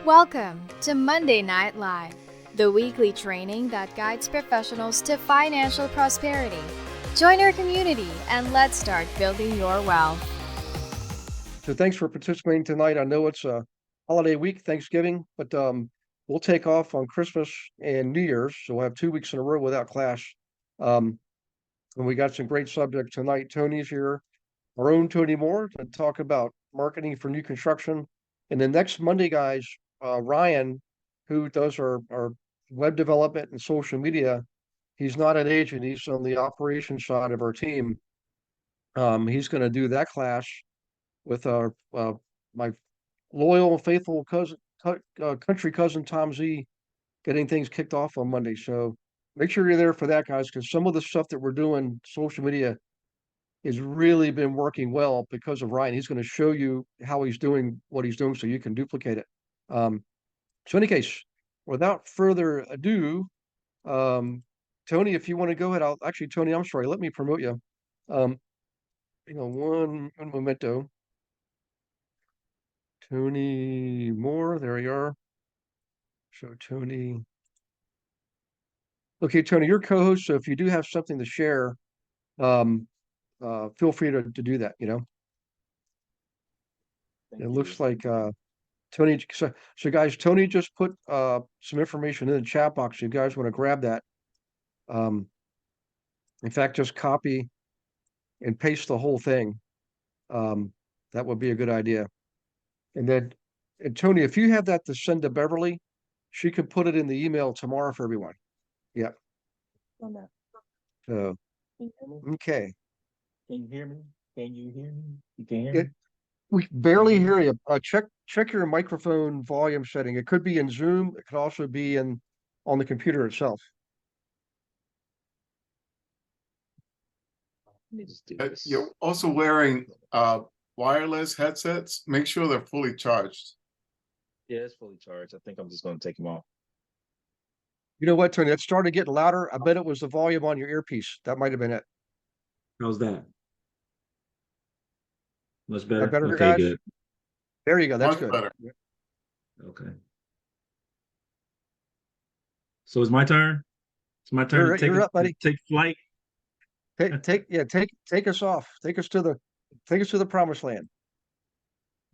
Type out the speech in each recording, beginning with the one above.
Welcome to Monday Night Live, the weekly training that guides professionals to financial prosperity. Join our community and let's start building your wealth. So thanks for participating tonight. I know it's a holiday week, Thanksgiving, but we'll take off on Christmas and New Year's, so we'll have 2 weeks in a row without class. And we got some great subjects tonight. Tony's here, our own Tony Moore, to talk about marketing for new construction. And then next Monday, guys, Ryan, who does our web development and social media, he's not an agent, he's on the operations side of our team. He's going to do that class with our my loyal and faithful country cousin Tom Z, getting things kicked off on Monday. So make sure you're there for that, guys, because some of the stuff that we're doing, social media, has really been working well because of Ryan. He's going to show you how he's doing what he's doing so you can duplicate it. So in any case, without further ado, Tony, if you want to go ahead, Tony, I'm sorry, let me promote you. Um, one memento. Tony Moore, there you are. So Tony. Okay, Tony, you're co-host, so if you do have something to share, um, feel free to do that, It looks like Tony, so guys, Tony just put some information in the chat box. You guys want to grab that. In fact, just copy and paste the whole thing. That would be a good idea. And then, and Tony, if you have that to send to Beverly, she could put it in the email tomorrow for everyone. Yeah. So, okay. Can you hear me? Can you hear me? You can hear me? We barely hear you. Check your microphone volume setting. It could be in Zoom. It could also be on the computer itself. Let me just do this. You're also wearing wireless headsets. Make sure they're fully charged. Yeah, it's fully charged. I think I'm just going to take them off. You know what, Tony? It started getting louder. I bet it was the volume on your earpiece. That might have been it. How's that? Much That better? better, Okay, guys? good. There you go. That's Much good. better. Okay. So it's my turn? It's my turn You're up, buddy. take flight? Take us off. Take us to the promised land.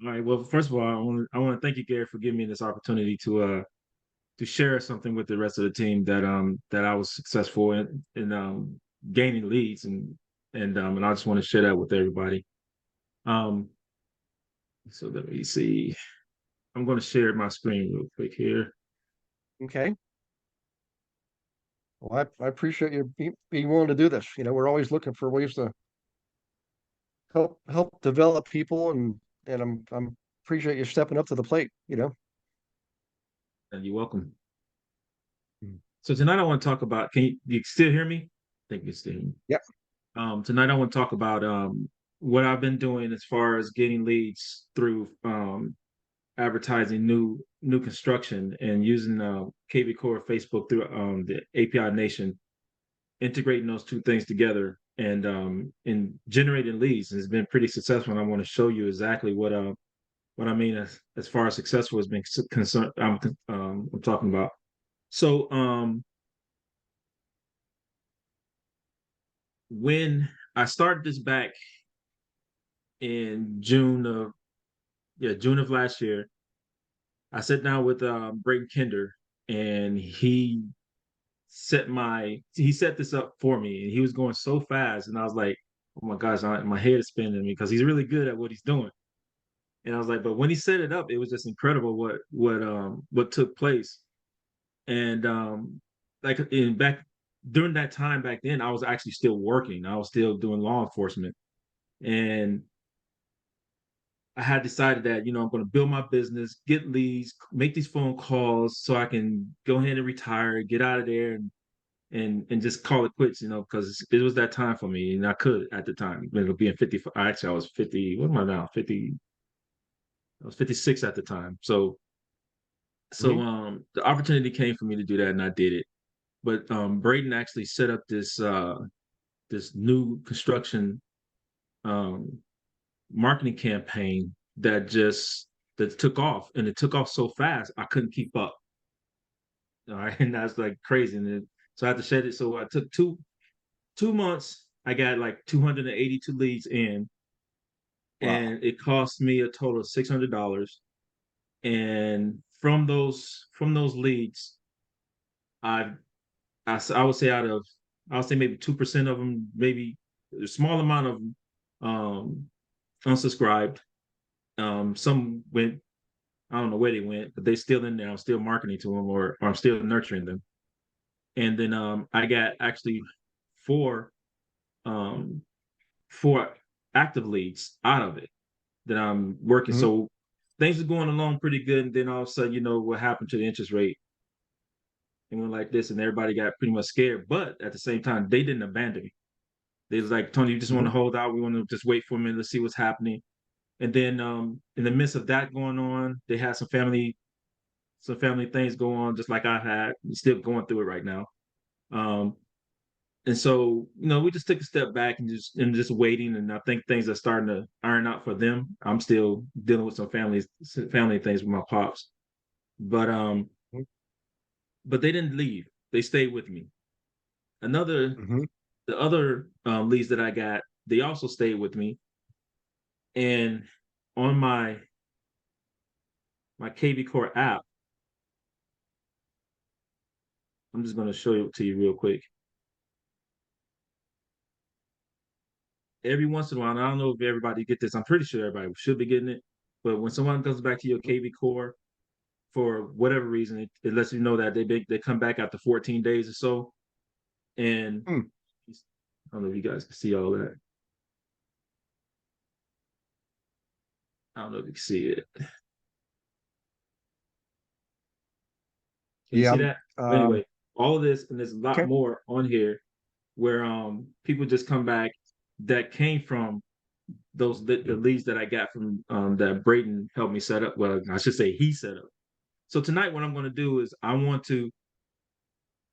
All right. Well, first of all, I want to thank you, Gary, for giving me this opportunity to share something with the rest of the team that I was successful in gaining leads and I just want to share that with everybody. So let me see. I'm going to share my screen real quick here. Okay. Well, I appreciate you being willing to do this. We're always looking for ways to help develop people, and I'm appreciate you stepping up to the plate. And you're welcome. Hmm. So tonight I want to talk about. Can you still hear me? I think you still hear me. Yep. Tonight I want to talk about what I've been doing as far as getting leads through advertising new construction and using KV Core Facebook through the API Nation, integrating those two things together and generating leads has been pretty successful. And I want to show you exactly what I mean as far as successful has been concerned. I'm talking about. So when I started this back in June of last year, I sat down with Brayton Kinder, and he set this up for me, and he was going so fast, and I was like, oh my gosh, my head is spinning me because he's really good at what he's doing. And I was like, but when he set it up, it was just incredible what took place. And during that time back then, I was actually still working. I was still doing law enforcement, and I had decided that, I'm going to build my business, get leads, make these phone calls so I can go ahead and retire, get out of there and just call it quits, because it was that time for me. And I could at the time, being 50, actually I was 50, what am I now? 50, I was 56 at the time. So the opportunity came for me to do that and I did it. But Braden actually set up this new construction marketing campaign that that took off, and it took off so fast I couldn't keep up. All right, and that's like crazy. And then, so I had to shed it. So I took 2 months. I got like 282 leads in, Wow. and it cost me a total of $600. And from those leads, I I would say I would say maybe 2% of them, maybe a small amount of them, unsubscribed. Some went, I don't know where they went, but they still in there. I'm still marketing to them, or I'm still nurturing them. And then I got actually four um, four active leads out of it that I'm working. Mhm. So things are going along pretty good. And then all of a sudden, what happened to the interest rate? It went like this, and everybody got pretty much scared. But at the same time, they didn't abandon me. They was like, Tony, you just want Mhm. to hold out. We want to just wait for a minute. Let's see what's happening. And then in the midst of that going on, they had some family things go on, just like I had. I'm still going through it right now. Um, and so, we just took a step back and just waiting. And I think things are starting to iron out for them. I'm still dealing with some family things with my pops, but Mhm. but they didn't leave. They stayed with me. Another Mhm. The other leads that I got, they also stayed with me. And on my KB Core app, I'm just going to show it to you real quick. Every once in a while, and I don't know if everybody get this. I'm pretty sure everybody should be getting it. But when someone comes back to your KB Core for whatever reason, it lets you know that they come back after 14 days or so. And Hmm. I don't know if you guys can see all that. I don't know if you can see it. Can you Yeah. see that? But anyway, all of this, and there's a lot Okay. more on here where people just come back that came from the leads that I got from that Brayden helped me set up. Well, I should say he set up. So tonight, what I'm going to do is I want to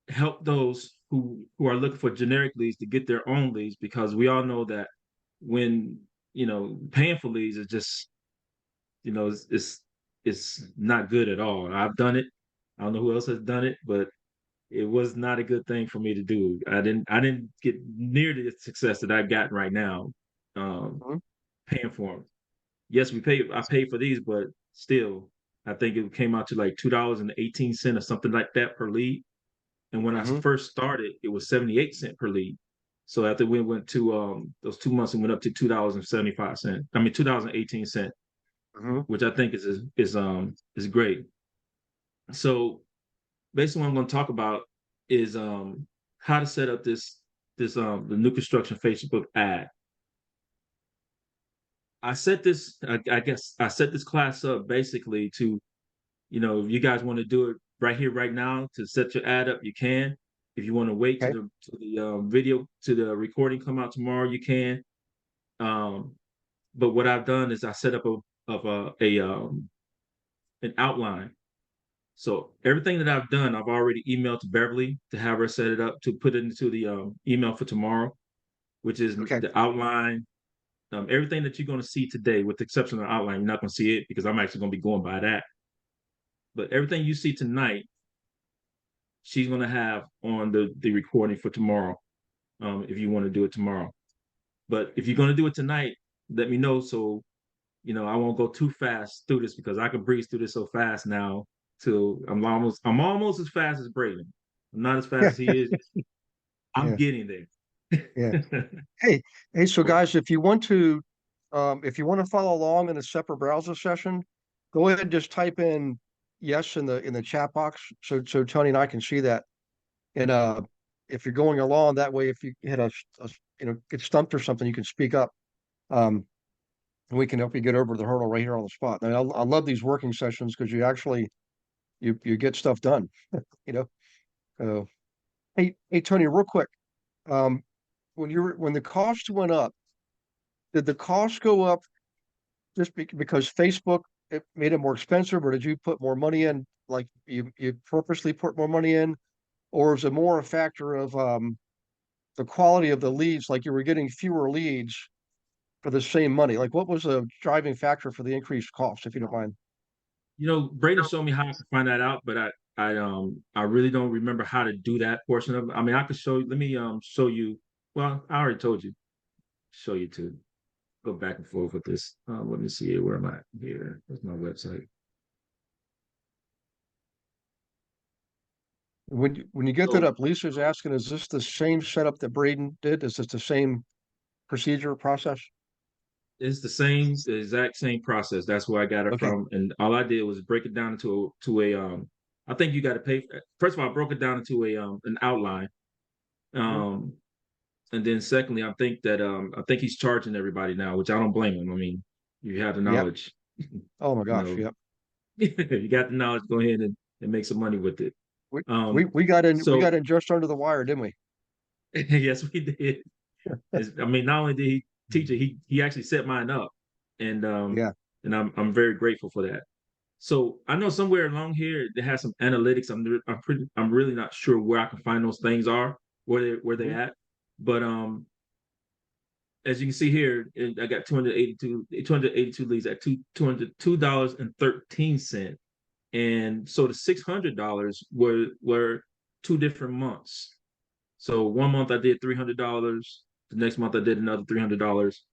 help those who are looking for generic leads to get their own leads, because we all know that when paying for leads is just it's not good at all. I've done it. I don't know who else has done it, but it was not a good thing for me to do. I didn't get near the success that I've gotten right now, um, Mhm. paying for them. Yes, I paid for these, but still, I think it came out to like $2.18 or something like that per lead. And when I Mhm. first started, it was 78 cents per lead. So after we went to those 2 months, it went up to $2.75. I mean $2.18, Mhm. which I think is great. So basically what I'm going to talk about is how to set up the new construction Facebook ad. I guess I set this class up basically to, if you guys want to do it right here, right now, to set your ad up, you can. If you want to wait to Okay. the recording come out tomorrow, you can. Um, but what I've done is I set up an outline. So everything that I've done, I've already emailed to Beverly to have her set it up to put it into the email for tomorrow, which is Okay. the outline. Everything that you're going to see today, with the exception of the outline, you're not going to see it because I'm actually going to be going by that. But everything you see tonight, she's going to have on the recording for tomorrow, if you want to do it tomorrow. But if you're going to do it tonight, let me know, so I won't go too fast through this, because I can breeze through this so fast now till I'm almost as fast as Braden. I'm not as fast Yeah. as he is. I'm Yeah. getting Yeah. there. Hey, so guys, if you want to follow along in a separate browser session, go ahead and just type in yes in the chat box, so Tony and I can see that. And if you're going along that way, if you hit get stumped or something, you can speak up. Um, and we can help you get over the hurdle right here on the spot. And I love these working sessions because you get stuff done. You know. So hey Tony, real quick. Um, when the cost went up, did the cost go up just because Facebook it made it more expensive, or did you put more money in? Like you purposely put more money in, or is it more a factor of the quality of the leads? Like you were getting fewer leads for the same money. Like what was the driving factor for the increased cost, if you don't mind? Braden showed me how to find that out, but I really don't remember how to do that portion of it. I mean, I could show you. Let me show you. Well, I already told you. Show you to go back and forth with this. Let me see here. Where am I? Here. Where's my website? When you get that So up, Lisa's asking, is this the same setup that Braden did? Is this the same procedure process? it's the exact same process. That's where I got it Okay. from, and all I did was break it down into a I think you got to pay. First of all, I broke it down into a an outline. Mhm. Um, and then secondly, I think he's charging everybody now, which I don't blame him. I mean, you have the Yep. knowledge, Oh my you gosh. know, Yep. you got the knowledge. Go ahead and make some money with it. We we Um, we got in we so got in just under the wire, didn't we? yes, we did. I mean, not only did he teach it, he actually set mine up, and Yeah. I'm very grateful for that. So I know somewhere along here it has some analytics. I'm really not sure where I can find those things are, where they Mhm. at. But as you can see here, I got 282 leads at $202.13. And so the $600 were 2 different months. So one month I did $300. The next month I did another $300.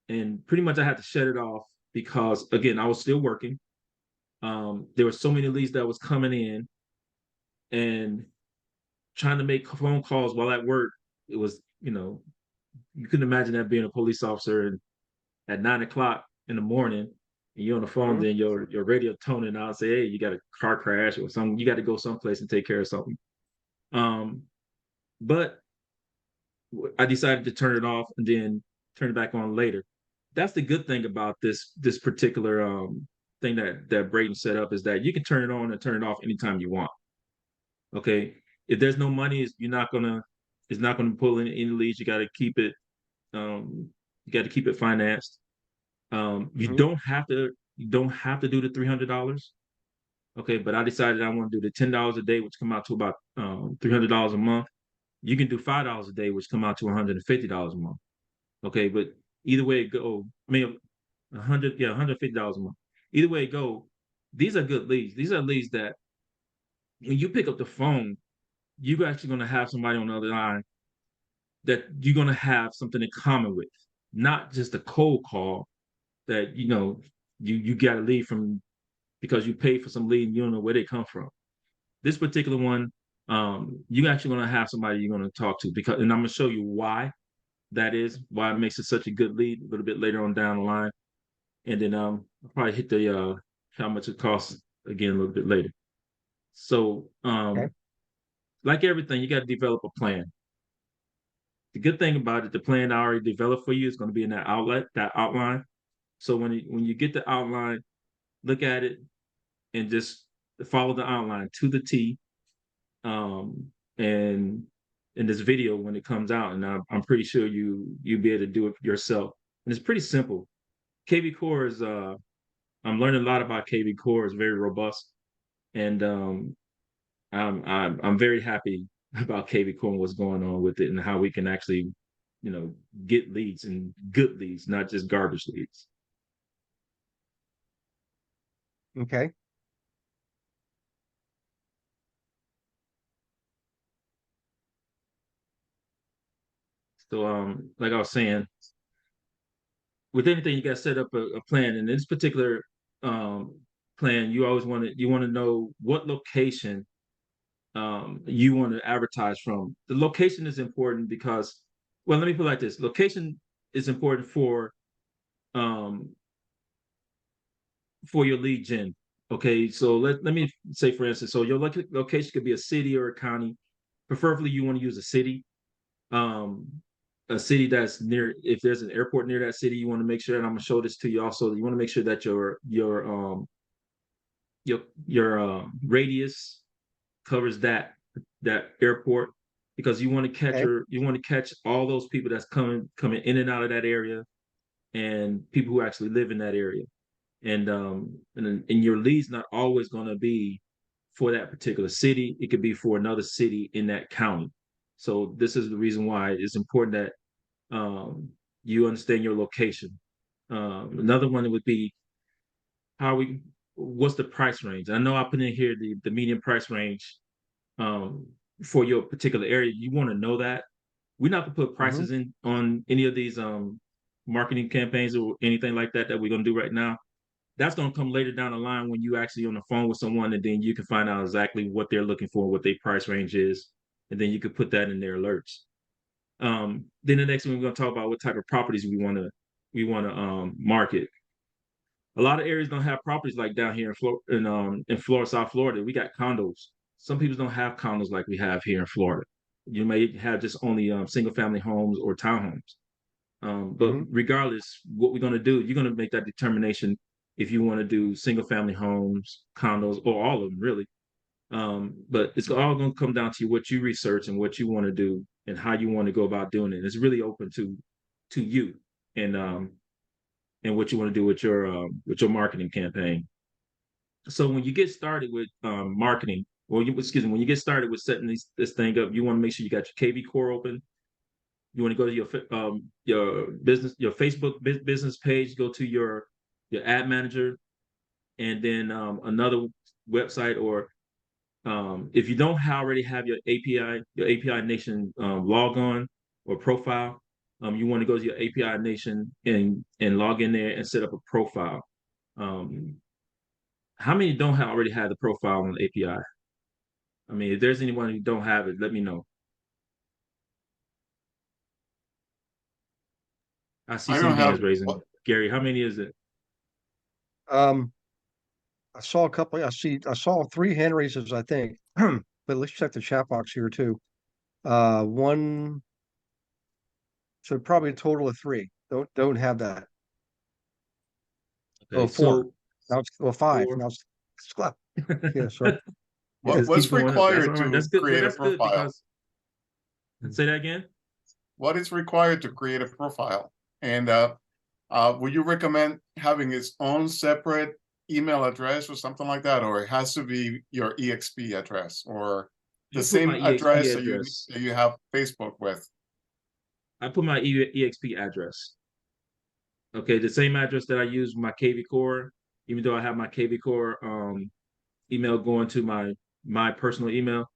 And pretty much I had to shut it off because again, I was still working. There were so many leads that was coming in, and trying to make phone calls while at work. It was, you couldn't imagine that being a police officer and at 9 o'clock in the morning and you're on the phone, Mhm. then your radio toning out, say, hey, you got a car crash or something, you got to go someplace and take care of something. Um, but I decided to turn it off and then turn it back on later. That's the good thing about this particular thing that Braden set up, is that you can turn it on and turn it off anytime you want. Okay. If there's no money, it's not gonna pull in any leads. You got to keep it financed. Mhm. You don't have to do the $300. Okay, but I decided I want to do the $10 a day, which come out to about $300 a month. You can do $5 a day, which come out to $150 a month. Okay, but either way it go, I mean, 150 dollars a month. Either way it go, these are good leads. These are leads that when you pick up the phone, you're actually going to have somebody on the other line that you're going to have something in common with, not just a cold call that you got to leave from because you paid for some lead and you don't know where they come from. This particular one, you're actually going to have somebody you're going to talk to, because, and I'm going to show you why it makes it such a good lead a little bit later on down the line, and then I'll probably hit the how much it costs again a little bit later. So Okay. like everything, you got to develop a plan. The good thing about it, the plan I already developed for you is going to be in that outline. So when you get the outline, look at it and just follow the outline to the T. And in this video when it comes out, and I'm pretty sure you'll be able to do it yourself. And it's pretty simple. KV Core is I'm learning a lot about KV Core. It's very robust, and I'm very happy about KV Core and what's going on with it, and how we can actually, you know, get leads, and good leads, not just garbage leads. Okay. So like I was saying, with anything you got to set up a plan. In this particular um plan, you want to know what location you want to advertise from. The location is important because, well, let me put it like this: location is important um for your lead gen. Okay, so let me say, for instance, so your location could be a city or a county. Preferably you want to use um a city that's near. If there's an airport near that city, you want to make sure, and I'm gonna show this to you also, you want to make sure that your radius covers that airport, because Okay. you want to catch all those people that's coming in and out of that area, and people who actually live in that area. And your lead's not always going to be for that particular city. It could be for another city in that county. So this is the reason why it's important that you understand your location. Another one would be, how are we what's the price range? I know I put in here the median price range for your particular area. You want to know that. We're not gonna put Mm-hmm. prices in on any of these marketing campaigns or anything like that we're gonna do right now. That's gonna come later down the line when you actually on the phone with someone, and then you can find out exactly what they're looking for, what their price range is, and then you could put that in their alerts. Then the next one we're gonna talk about what type of properties we wanna market. A lot of areas don't have properties like down here in Florida, South Florida. We got condos. Some people don't have condos like we have here in Florida. You may have just only single family homes or townhomes. But Mm-hmm. regardless, what we're going to do, you're going to make that determination if you want to do single family homes, condos, or all of them, really. But it's all going to come down to what you research and what you want to do and how you want to go about doing it. It's really open to you and what you want to do with your marketing campaign. So when you get started with marketing, or excuse me, when you get started with setting this thing up, you want to make sure you got your KV core open. You want to go to your business, your Facebook business page, go to your ad manager, and then another website, or if you don't already have your API Nation log on or profile, you want to go to your API Nation and log in there and set up a profile. How many don't already have the profile on the API? I mean, if there's anyone who don't have it, let me know. I see I some don't have hands raising. Gary, how many is it? Um, I saw a couple. I saw 3 hand raises, I think. But let's check the chat box here too. One, so probably a total of 3. Don't have that. Okay, Oh, 4. so Now it's, well, 5. for Now it's yeah, sorry. it Yeah. just keeps what's going up. That's all required right. to That's good. Well, create a that's good profile? because say that again. What is required to create a profile? And would you recommend having its own separate email address or something like that, or it has to be your EXP address or the You put my same EXP address address. that you have Facebook with? I put my EXP address. Okay, the same address that I use with my KV Core, even though I have my KV Core email going to my personal email,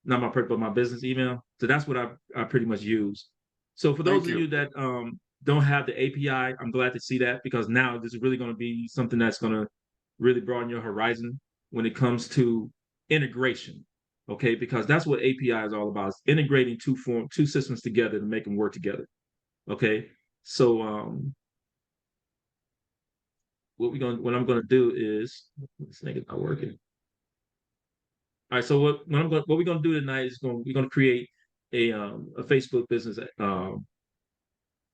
not my personal, but my business email. So that's what I pretty much use. So for those Thank of you. you that don't have the API, I'm glad to see that, because now this is really going to be something that's going to really broaden your horizon when it comes to integration. Okay, because that's what API is all about: is integrating two systems together to make them work together. Okay, so what I'm gonna do is this thing is not working. All right, so what we're gonna do tonight is we're gonna create a Facebook business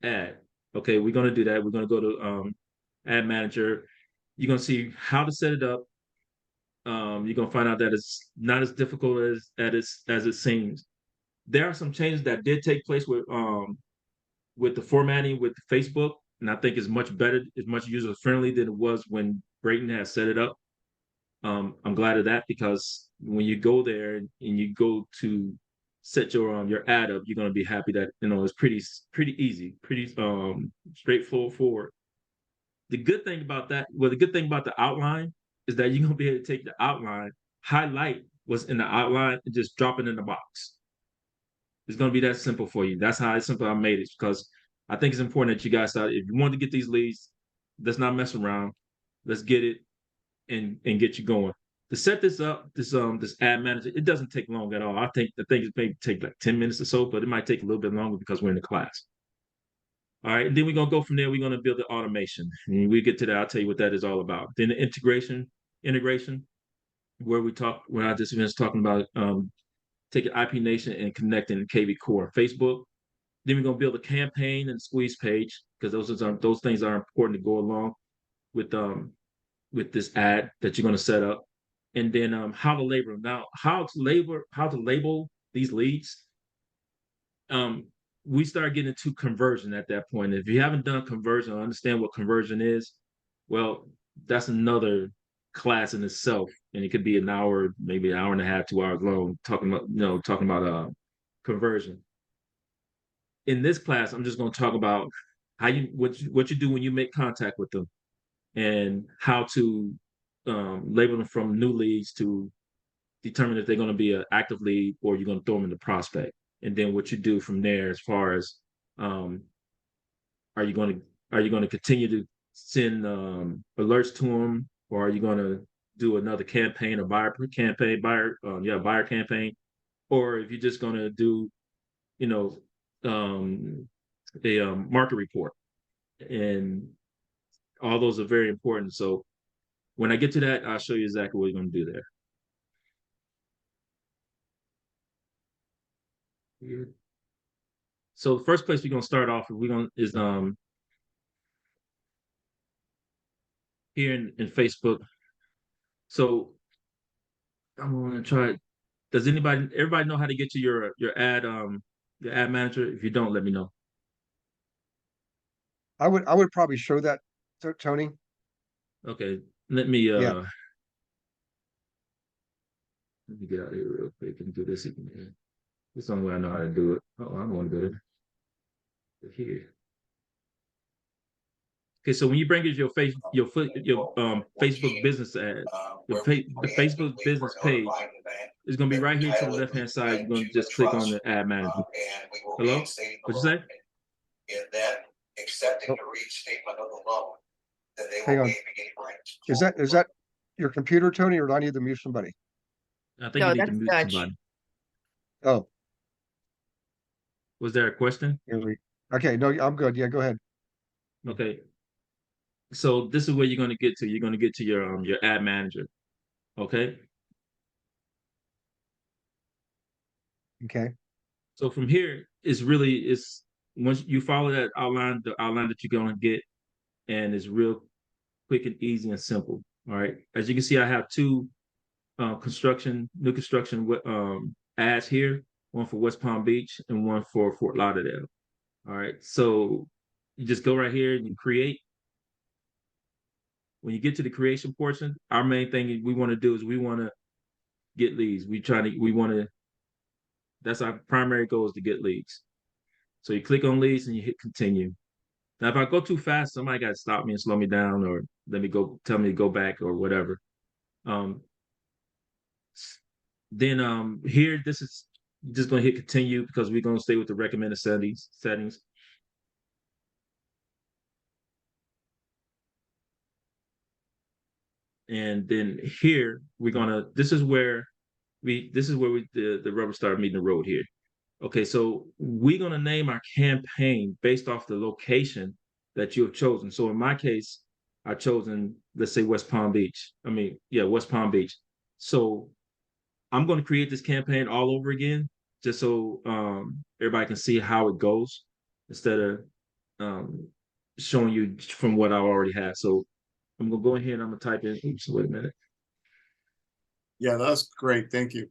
ad. Okay, we're gonna do that. We're gonna go to ad manager. You're gonna see how to set it up. You're gonna find out that it's not as difficult as it seems. There are some changes that did take place with the formatting with Facebook, and I think it's much better, it's much user friendly than it was when Brayton had set it up. I'm glad of that, because when you go there and you go to set your ad up, you're gonna be happy that it's pretty easy, pretty straightforward. The good thing about the outline is that you're gonna be able to take the outline, highlight what's in the outline, and just drop it in the box. It's gonna be that simple for you. That's how simple I made it, because I think it's important that you guys start. If you want to get these leads, let's not mess around. Let's get it and get you going. To set this up, this ad manager, it doesn't take long at all. I think the thing is maybe take like 10 minutes or so, but it might take a little bit longer because we're in the class. All right, and then we're gonna go from there. We're gonna build the automation. And when we get to that, I'll tell you what that is all about. Then the integration, where I just finished talking about taking IP Nation and connecting KV Core Facebook. Then we're gonna build a campaign and squeeze page, because those things are important to go along with this ad that you're gonna set up. And then how to label them. Now, how to label these leads. Um, we start getting into conversion at that point. If you haven't done conversion or understand what conversion is, well, that's another class in itself, and it could be an hour, maybe an hour and a half, 2 hours long, talking about conversion. In this class, I'm just going to talk about what you do when you make contact with them, and how to label them from new leads to determine if they're going to be an active lead or you're going to throw them in the prospect. And then what you do from there, as far as um, are you going to continue to send alerts to them, or are you going to do another campaign, a buyer campaign, buyer campaign, or if you're just going to do, you know, a market report, and all those are very important. So when I get to that, I'll show you exactly what you're going to do there. So the first place we're gonna start off is here in Facebook. So I'm gonna try. Does everybody know how to get to your ad manager? If you don't, let me know. I would probably show that to Tony. Okay, let me Yeah. uh let me get out of here real quick and do this again. This is the only way I know how to do it. Oh, I don't want to go here. Okay, so when you bring in your Facebook business ad, the Facebook business page is going to be right here to the left hand side. You're going to just click on the ad manager. Hello, what you say? In then accepting Oh, the restatement of the loan, then they hang will on. be beginning rent. Is that your computer, Tony, or do I need to mute somebody? I think you No, need to that's mute Dutch. somebody. Oh, Was there a question? okay. No, I'm good. Yeah, go ahead. Okay. So this is where you're going to get to. You're going to get to your ad manager. Okay. Okay. So from here, it's once you follow that outline, the outline that you're going to get, and it's real quick and easy and simple. All right. As you can see, I have two new construction ads here, one for West Palm Beach and one for Fort Lauderdale. All right. So you just go right here and you create. When you get to the creation portion, our main thing we want to do is we want to get leads. That's our primary goal, is to get leads. So you click on leads and you hit continue. Now, if I go too fast, somebody got to stop me and slow me down, or tell me to go back or whatever. Um, then here, this is just going to hit continue because we're going to stay with the recommended settings. And then here this is where the rubber started meeting the road here. Okay, so we're gonna name our campaign based off the location that you have chosen. So in my case, I've chosen, let's say, West Palm Beach. West Palm Beach. So I'm going to create this campaign all over again, just so everybody can see how it goes, instead of um, showing you from what I already have. So I'm gonna go ahead and I'm gonna type in. Oops, wait a minute. Yeah, that's great. Thank you.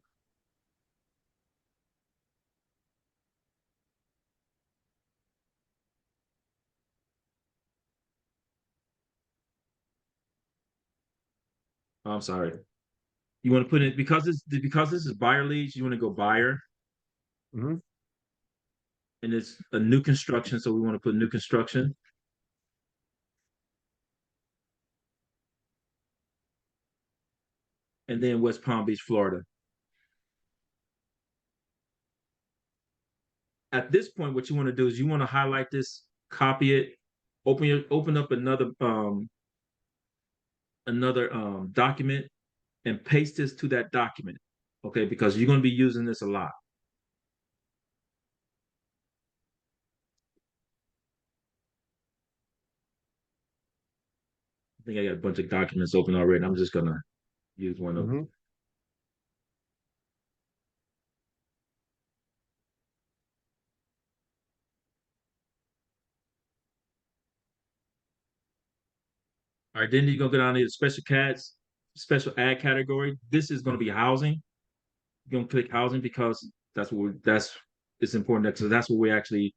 Oh, I'm sorry. You want to put it because this is buyer leads. You want to go buyer, Hmm. and it's a new construction. So we want to put new construction, and then West Palm Beach, Florida. At this point, what you want to do is you want to highlight this, copy it, open up another document, and paste this to that document. Okay, because you're going to be using this a lot. I think I got a bunch of documents open already. I'm just gonna use one of them. Hmm. All right, then you're gonna go down to the special ad category. This is gonna be housing. You're gonna click housing because it's important, because that's what we're actually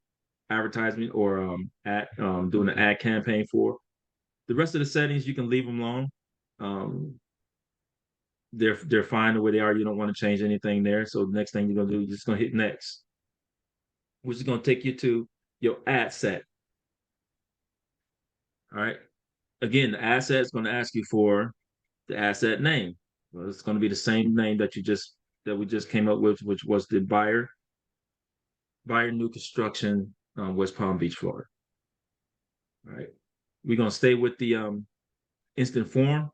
advertising or doing an ad campaign for. The rest of the settings you can leave them alone. Um, they're fine the way they are. You don't want to change anything there. So the next thing you're gonna do, you're just gonna hit next, which is gonna take you to your ad set. All right. Again, the ad set is gonna ask you for the asset name. Well, it's going to be the same name that we just came up with, which was the buyer new construction, West Palm Beach, Florida. All right. We're going to stay with the instant form.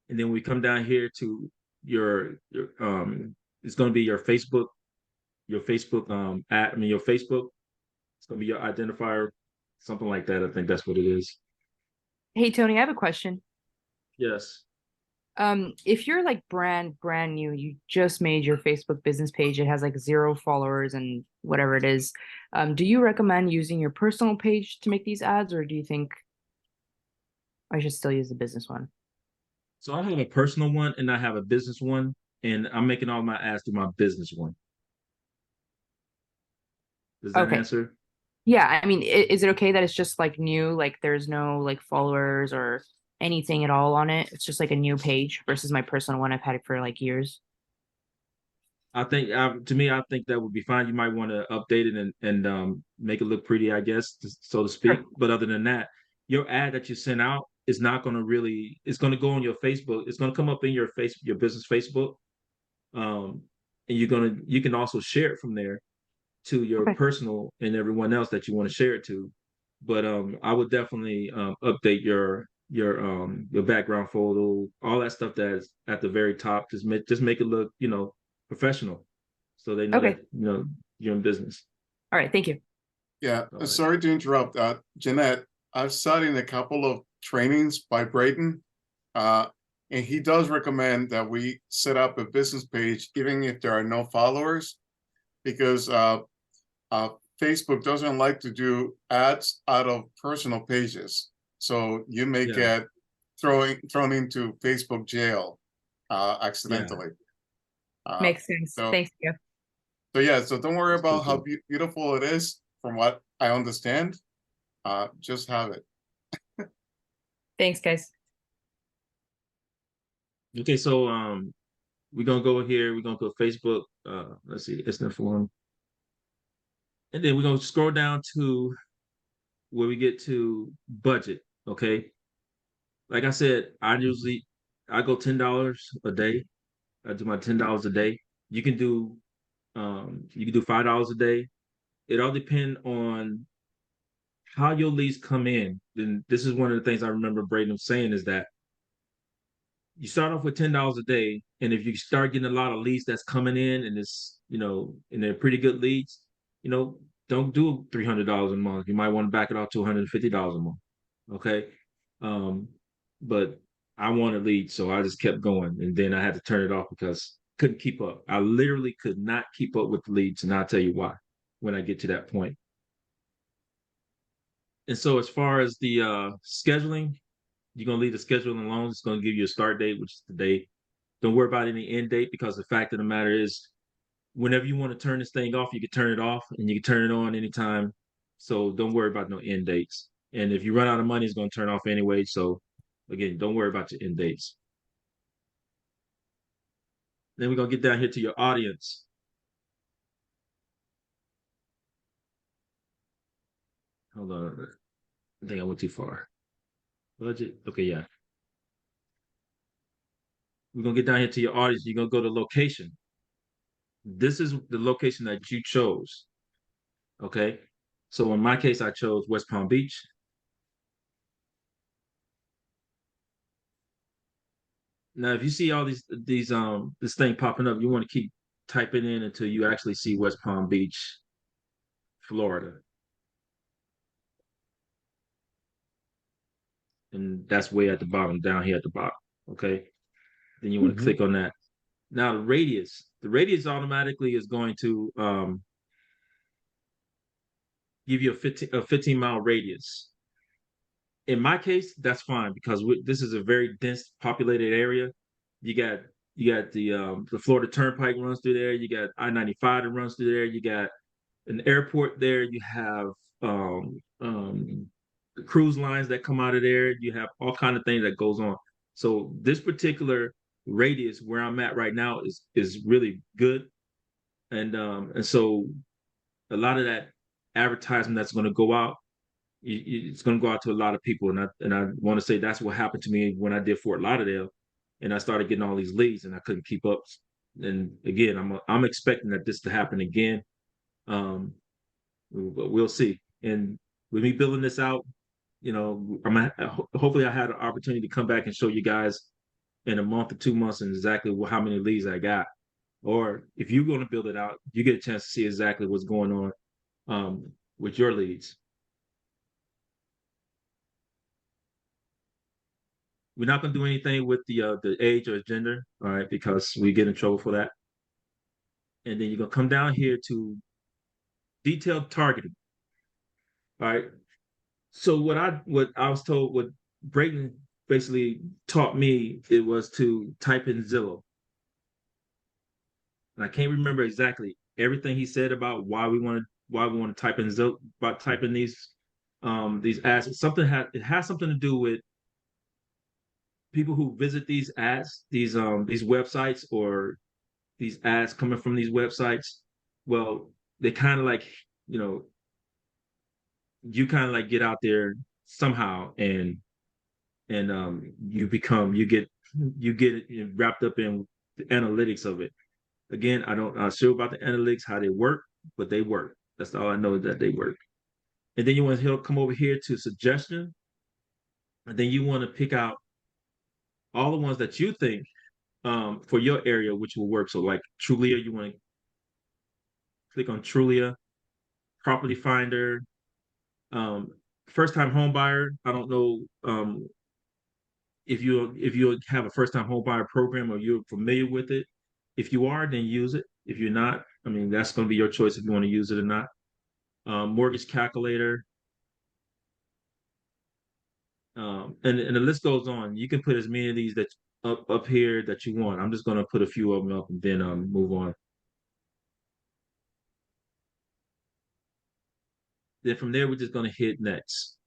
And then we come down here to your it's going to be your Facebook your Facebook. It's going to be your identifier, something like that. I think that's what it is. Hey Tony, I have a question. Yes. If you're like brand new, you just made your Facebook business page, it has like 0 followers and whatever it is. Do you recommend using your personal page to make these ads, or do you think I should still use the business one? So I have a personal one and I have a business one, and I'm making all my ads through my business one. Does that Okay. answer? Yeah, I mean, is it okay that it's just like new, like there's no like followers or anything at all on it? It's just like a new page versus my personal one. I've had it for like years. I think to me, I think that would be fine. You might want to update it and make it look pretty, I guess, so to speak. Sure. But other than that, your ad that you send out is not going to really. It's going to go on your Facebook. It's going to come up in your business Facebook, and you can also share it from there to your Okay. personal and everyone else that you want to share it to. But I would definitely update your background photo, all that stuff that's at the very top. Just make it look, professional, so they know Okay. that you're in business. All right. Thank you. Yeah, All right. sorry to interrupt. Jeanette, I've sat in a couple of trainings by Brayden, and he does recommend that we set up a business page, even if there are no followers, because Facebook doesn't like to do ads out of personal pages. So you may Yeah. get thrown into Facebook jail accidentally. Makes sense. so- Thanks you. So yeah, so don't worry That's about how cool. beautiful it is. From what I understand, just have it. Thanks, guys. Okay, so we're gonna go here. We're gonna go Facebook. Let's see, instant form, and then we're gonna scroll down to where we get to budget. Okay, like I said, I go $10 a day. I do my $10 a day. You can do $5 a day. It all depends on how your leads come in. Then this is one of the things I remember Braden saying is that you start off with $10 a day, and if you start getting a lot of leads that's coming in, and and they're pretty good leads, don't do $300 a month. You might want to back it off to $150 a month. Okay, but I wanted leads, so I just kept going, and then I had to turn it off because couldn't keep up. I literally could not keep up with the leads, and I'll tell you why when I get to that point. And so, as far as the scheduling, you're gonna leave the scheduling alone. It's gonna give you a start date, which is the date. Don't worry about any end date, because the fact of the matter is, whenever you want to turn this thing off, you can turn it off, and you can turn it on anytime. So don't worry about no end dates. And if you run out of money, it's gonna turn off anyway. So again, don't worry about your end dates. Then we're gonna get down here to your audience. Hold on, I think I went too far. Budget. Okay, yeah. We're gonna get down here to your audience. You're gonna go to location. This is the location that you chose. Okay. So in my case, I chose West Palm Beach. Now, if you see all these this thing popping up, you want to keep typing in until you actually see West Palm Beach, Florida. And that's way at the bottom, down here at the bottom. Okay. Then you want to click on that. Now the radius automatically is going to give you a 15-mile radius. In my case, that's fine because this is a very dense populated area. You got the Florida Turnpike runs through there. You got I-95 that runs through there. You got an airport there. You have the cruise lines that come out of there. You have all kind of things that goes on. So this particular radius where I'm at right now is really good, and so a lot of that advertisement that's going to go out it's going to go out to a lot of people. And I want to say that's what happened to me when I did Fort Lauderdale, and I started getting all these leads, and I couldn't keep up. And again, I'm expecting that this to happen again. But we'll see. And with me building this out, hopefully I had an opportunity to come back and show you guys in a month or 2 months and exactly how many leads I got. Or if you're going to build it out, you get a chance to see exactly what's going on with your leads. We're not going to do anything with the age or gender, all right, because we get in trouble for that. And then you're going to come down here to detailed targeting, all right. So what I was told, what Brayton basically taught me, it was to type in Zillow. And I can't remember exactly everything he said about why we want to type in Zillow, about typing these ads. It has something to do with people who visit these ads, these websites, or these ads coming from these websites. Well, they kind of like, you know, you kind of like get out there somehow, and you get wrapped up in the analytics of it. Again, I'm not sure about the analytics, how they work, but they work. That's all I know, is that they work. And then you want to come over here to suggestion, and then you want to pick out all the ones that you think for your area which will work. So like Trulia, you want to click on Trulia, Property Finder, um, first time home buyer. I don't know if you have a first time home buyer program or you're familiar with it. If you are, then use it. If you're not, I mean, that's going to be your choice if you want to use it or not. Mortgage calculator, and the list goes on. You can put as many of these that up here that you want. I'm just going to put a few of them up and then move on. Then from there, we're just going to hit next.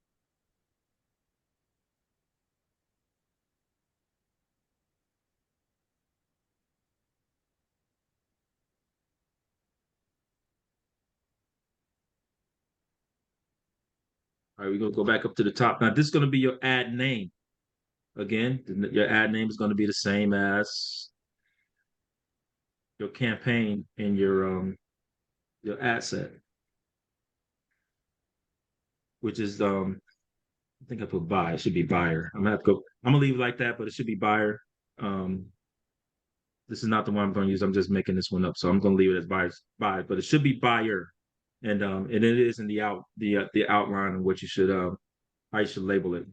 All right, we're going to go back up to the top. Now, this is going to be your ad name. Again, your ad name is going to be the same as your campaign and your ad set, which is I think I put buy. It should be buyer. I'm gonna leave it like that, but it should be buyer. This is not the one I'm going to use. I'm just making this one up, so I'm going to leave it as buy, but it should be buyer, and it is in the outline of what you should how you should label it.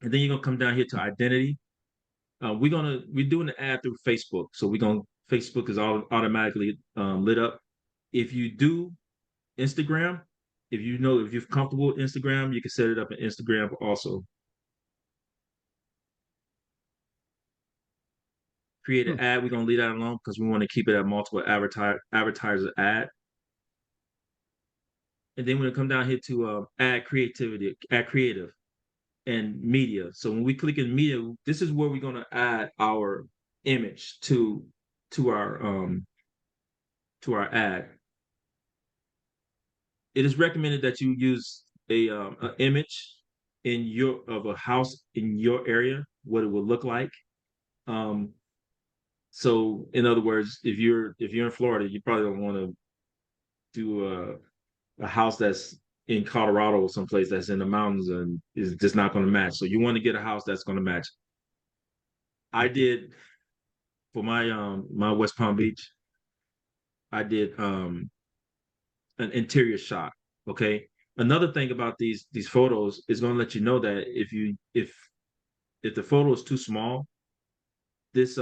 And then you're gonna come down here to identity. We're doing the ad through Facebook, so Facebook is automatically lit up. If you do Instagram, if you're comfortable with Instagram, you can set it up in Instagram also. Create an ad. We're gonna leave that alone because we want to keep it at multiple advertiser ad. And then we're gonna come down here to add creative and media. So when we click in media, this is where we're gonna add our image to our ad. It is recommended that you use an image of a house in your area, what it will look like. So in other words, if you're in Florida, you probably don't want to do a house that's in Colorado or someplace that's in the mountains and is just not going to match. So you want to get a house that's going to match. I did for my West Palm Beach, I did an interior shot. Okay. Another thing about these photos is going to let you know that if the photo is too small, this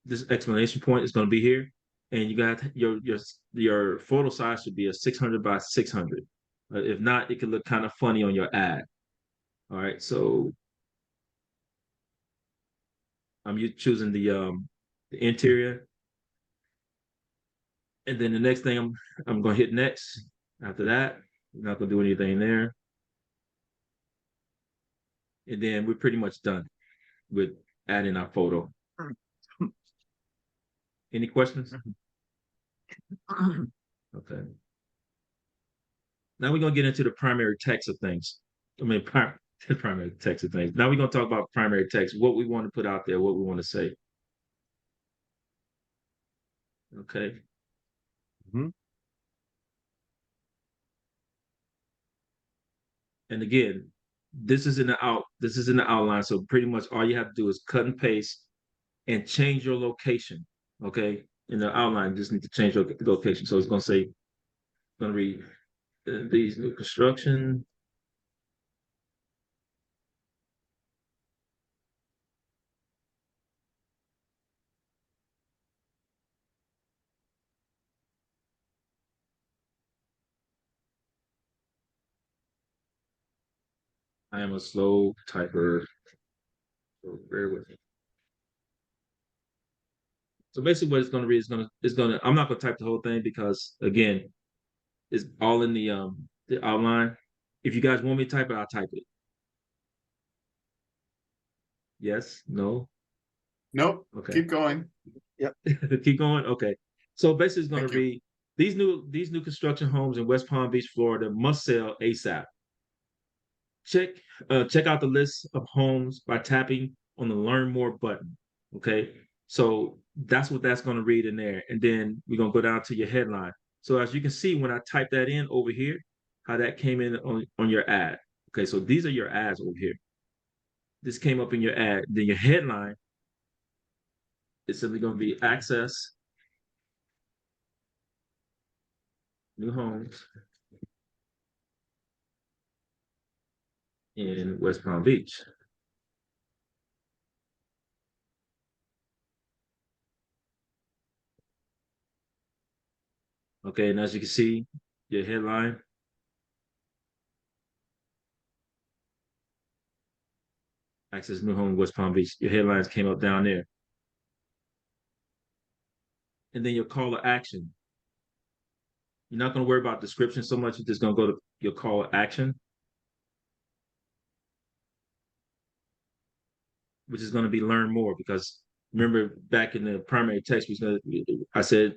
this explanation point is going to be here, and you got your photo size should be a 600 by 600. If not, it could look kind of funny on your ad. All right, so I'm choosing the interior, and then the next thing I'm going to hit next. After that, we're not going to do anything there, and then we're pretty much done with adding our photo. Any questions? Okay. Now we're gonna get into the primary text of things. I mean, the primary text of things. Now we're gonna talk about primary text, what we want to put out there, what we want to say. Okay. Mhm. And again, this is in the outline. So pretty much all you have to do is cut and paste and change your location. Okay. In the outline, you just need to change your location. So it's gonna say, gonna read these new construction. I am a slow typer, so bear with me. So basically, what it's going to read is going to. I'm not going to type the whole thing because again, it's all in the outline. If you guys want me to type it, I'll type it. Yes, no, Nope, okay. keep going. Keep going. Okay. So basically, it's going to Thank you. read these new construction homes in West Palm Beach, Florida, must sell ASAP. Check check out the list of homes by tapping on the Learn More button. Okay. So that's what that's going to read in there. And then we're going to go down to your headline. So as you can see, when I type that in over here, how that came in on your ad. Okay, so these are your ads over here. This came up in your ad. Then your headline is simply going to be access new homes in West Palm Beach. Okay, and as you can see, your headline, access new home in West Palm Beach. Your headlines came up down there. And then your call to action. You're not going to worry about description so much. You're just going to go to your call to action, which is going to be learn more. Because remember back in the primary text, I said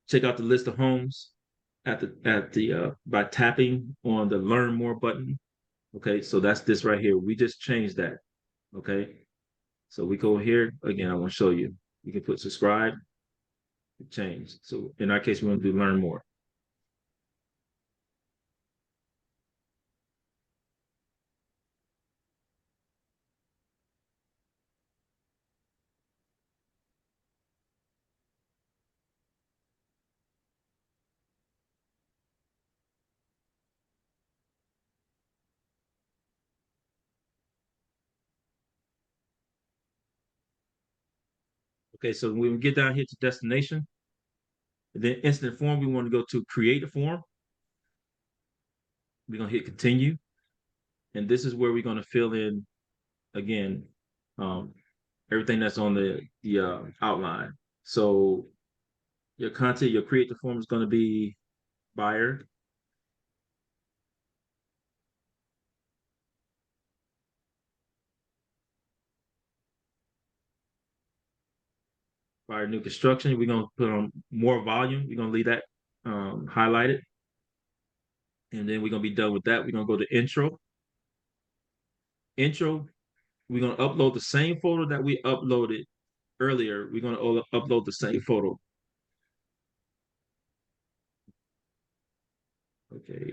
check out the list of homes at the by tapping on the learn more button. Okay, so that's this right here. We just changed that. Okay, so we go here again. I want to show you. You can put subscribe, change. So in our case, we want to do learn more. Okay, so when we get down here to destination, and then instant form, we want to go to create a form. We're gonna hit continue, and this is where we're gonna fill in again um, everything that's on the outline. So your content, your create the form is gonna be buyer, buyer new construction. We're gonna put on more volume. We're gonna leave that highlighted, and then we're gonna be done with that. We're gonna go to intro. Intro. We're gonna upload the same photo that we uploaded earlier. We're gonna upload the same photo. Okay,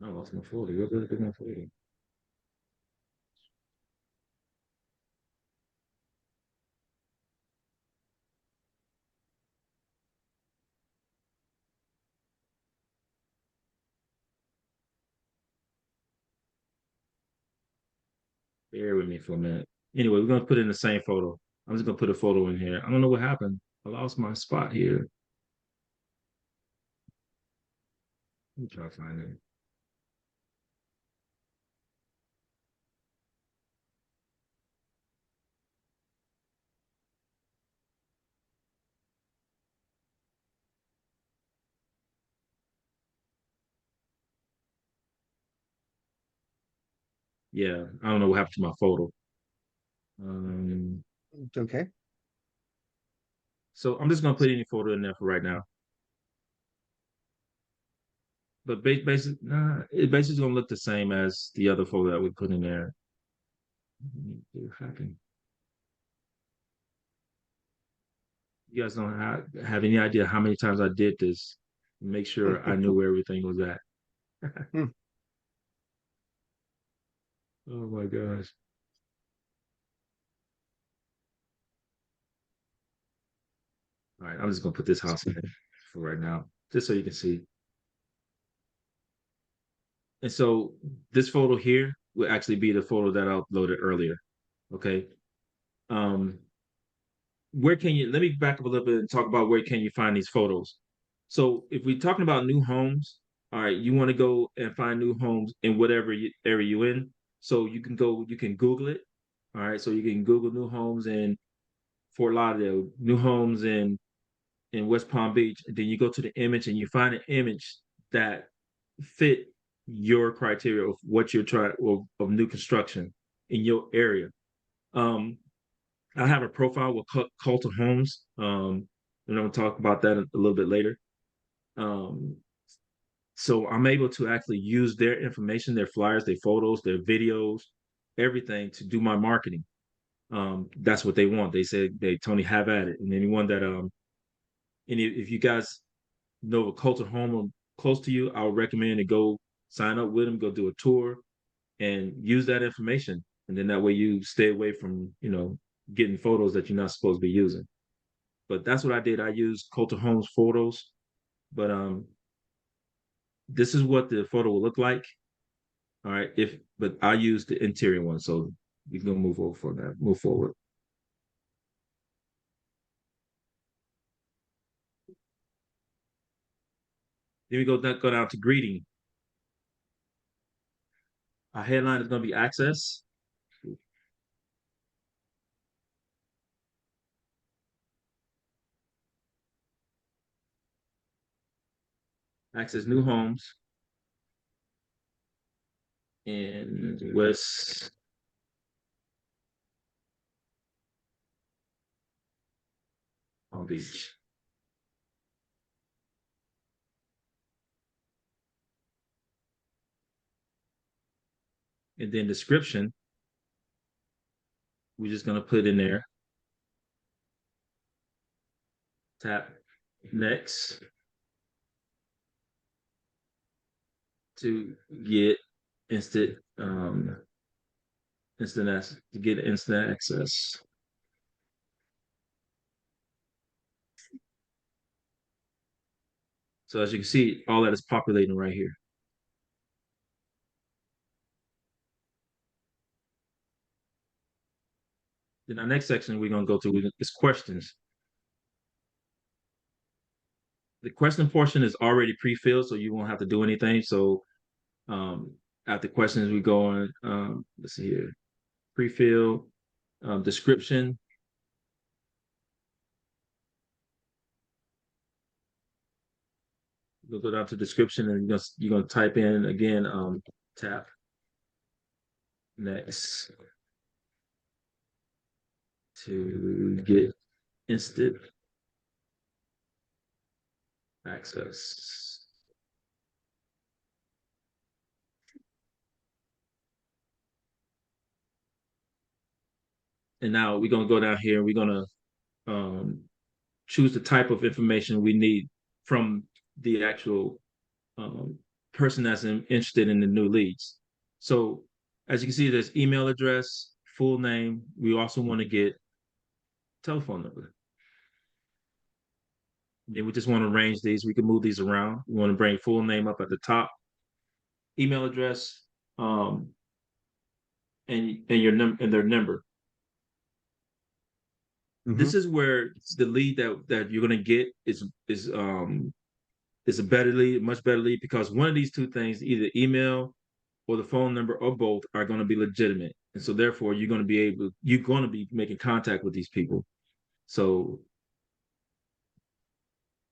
I lost my folder. You're good at my folder. Bear with me for a minute. Anyway, we're gonna put in the same photo. I'm just gonna put a photo in here. I don't know what happened. I lost my spot here. Let me try to find it. Yeah, I don't know what happened to my photo. It's okay. So I'm just gonna put any photo in there for right now. But basically, it basically gonna look the same as the other photo that we put in there. You guys don't have any idea how many times I did this. Make sure I knew where everything was at. Hmm. Oh my gosh. All right, I'm just gonna put this house in for right now, just so you can see. And so this photo here will actually be the photo that I uploaded earlier. Okay. Um, where can you let me back up a little bit and talk about where can you find these photos. So if we're talking about new homes, all right, you want to go and find new homes in whatever area you're in. So you can Google it. All right, so you can Google new homes in Fort Lauderdale, new homes in West Palm Beach, and then you go to the image and you find an image that fit your criteria of what you're trying of new construction in your area. Um, I have a profile with Culture Homes, and I'll talk about that a little bit later. Um, so I'm able to actually use their information, their flyers, their photos, their videos, everything to do my marketing. That's what they want. They said, "They Tony, have at it." And anyone that and if you guys know a Culture Home close to you, I would recommend to go sign up with them, go do a tour, and use that information. And then that way you stay away from getting photos that you're not supposed to be using. But that's what I did. I used Culture Homes photos, but this is what the photo will look like. All right, but I used the interior one, so we can move over for that. Move forward. Then we go down to greeting. Our headline is going to be access. Access new homes in West Palm Beach. And then description, we're just going to put in there. Tap next to get instant instant access. So as you can see, all that is populating right here. Then our next section we're going to go to is questions. The question portion is already pre-filled, so you won't have to do anything. So after questions, we go on, let's see here, pre-fill, description. We'll go down to description and you're gonna type in again, tap next to get instant access. And now we're gonna go down here. We're gonna choose the type of information we need from the actual person that's interested in the new leads. So as you can see, there's email address, full name. We also want to get telephone number. Then we just want to arrange these. We can move these around. We want to bring full name up at the top, email address, and your number and their number. This is where the lead that you're gonna get is a better lead, much better lead, because one of these two things, either email or the phone number or both, are going to be legitimate, and so therefore you're going to be making contact with these people. So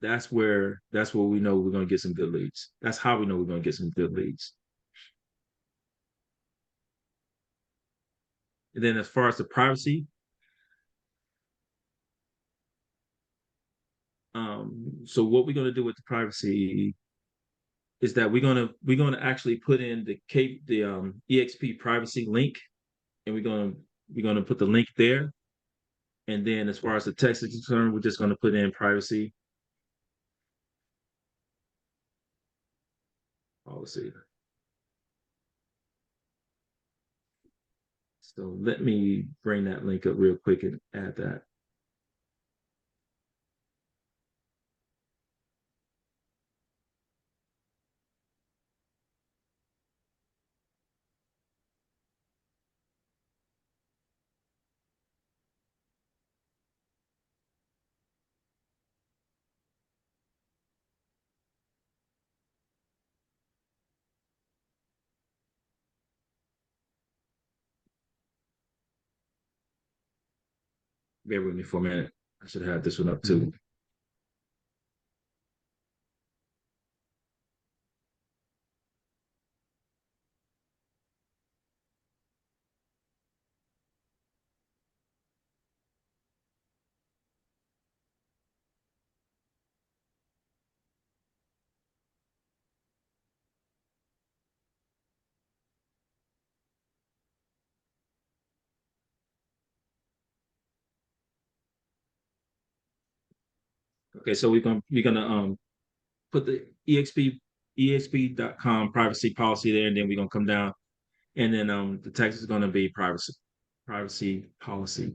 that's where we know we're going to get some good leads. That's how we know we're going to get some good leads. And then as far as the privacy, so what we're going to do with the privacy is that we're going to actually put in the EXP privacy link, and we're going to put the link there. And then as far as the text is concerned, we're just going to put in privacy policy. So let me bring that link up real quick and add that. Bear with me for a minute. I should have this one up too. Okay, so we're gonna put the exp.com privacy policy there, and then we're gonna come down, and then the text is gonna be privacy policy.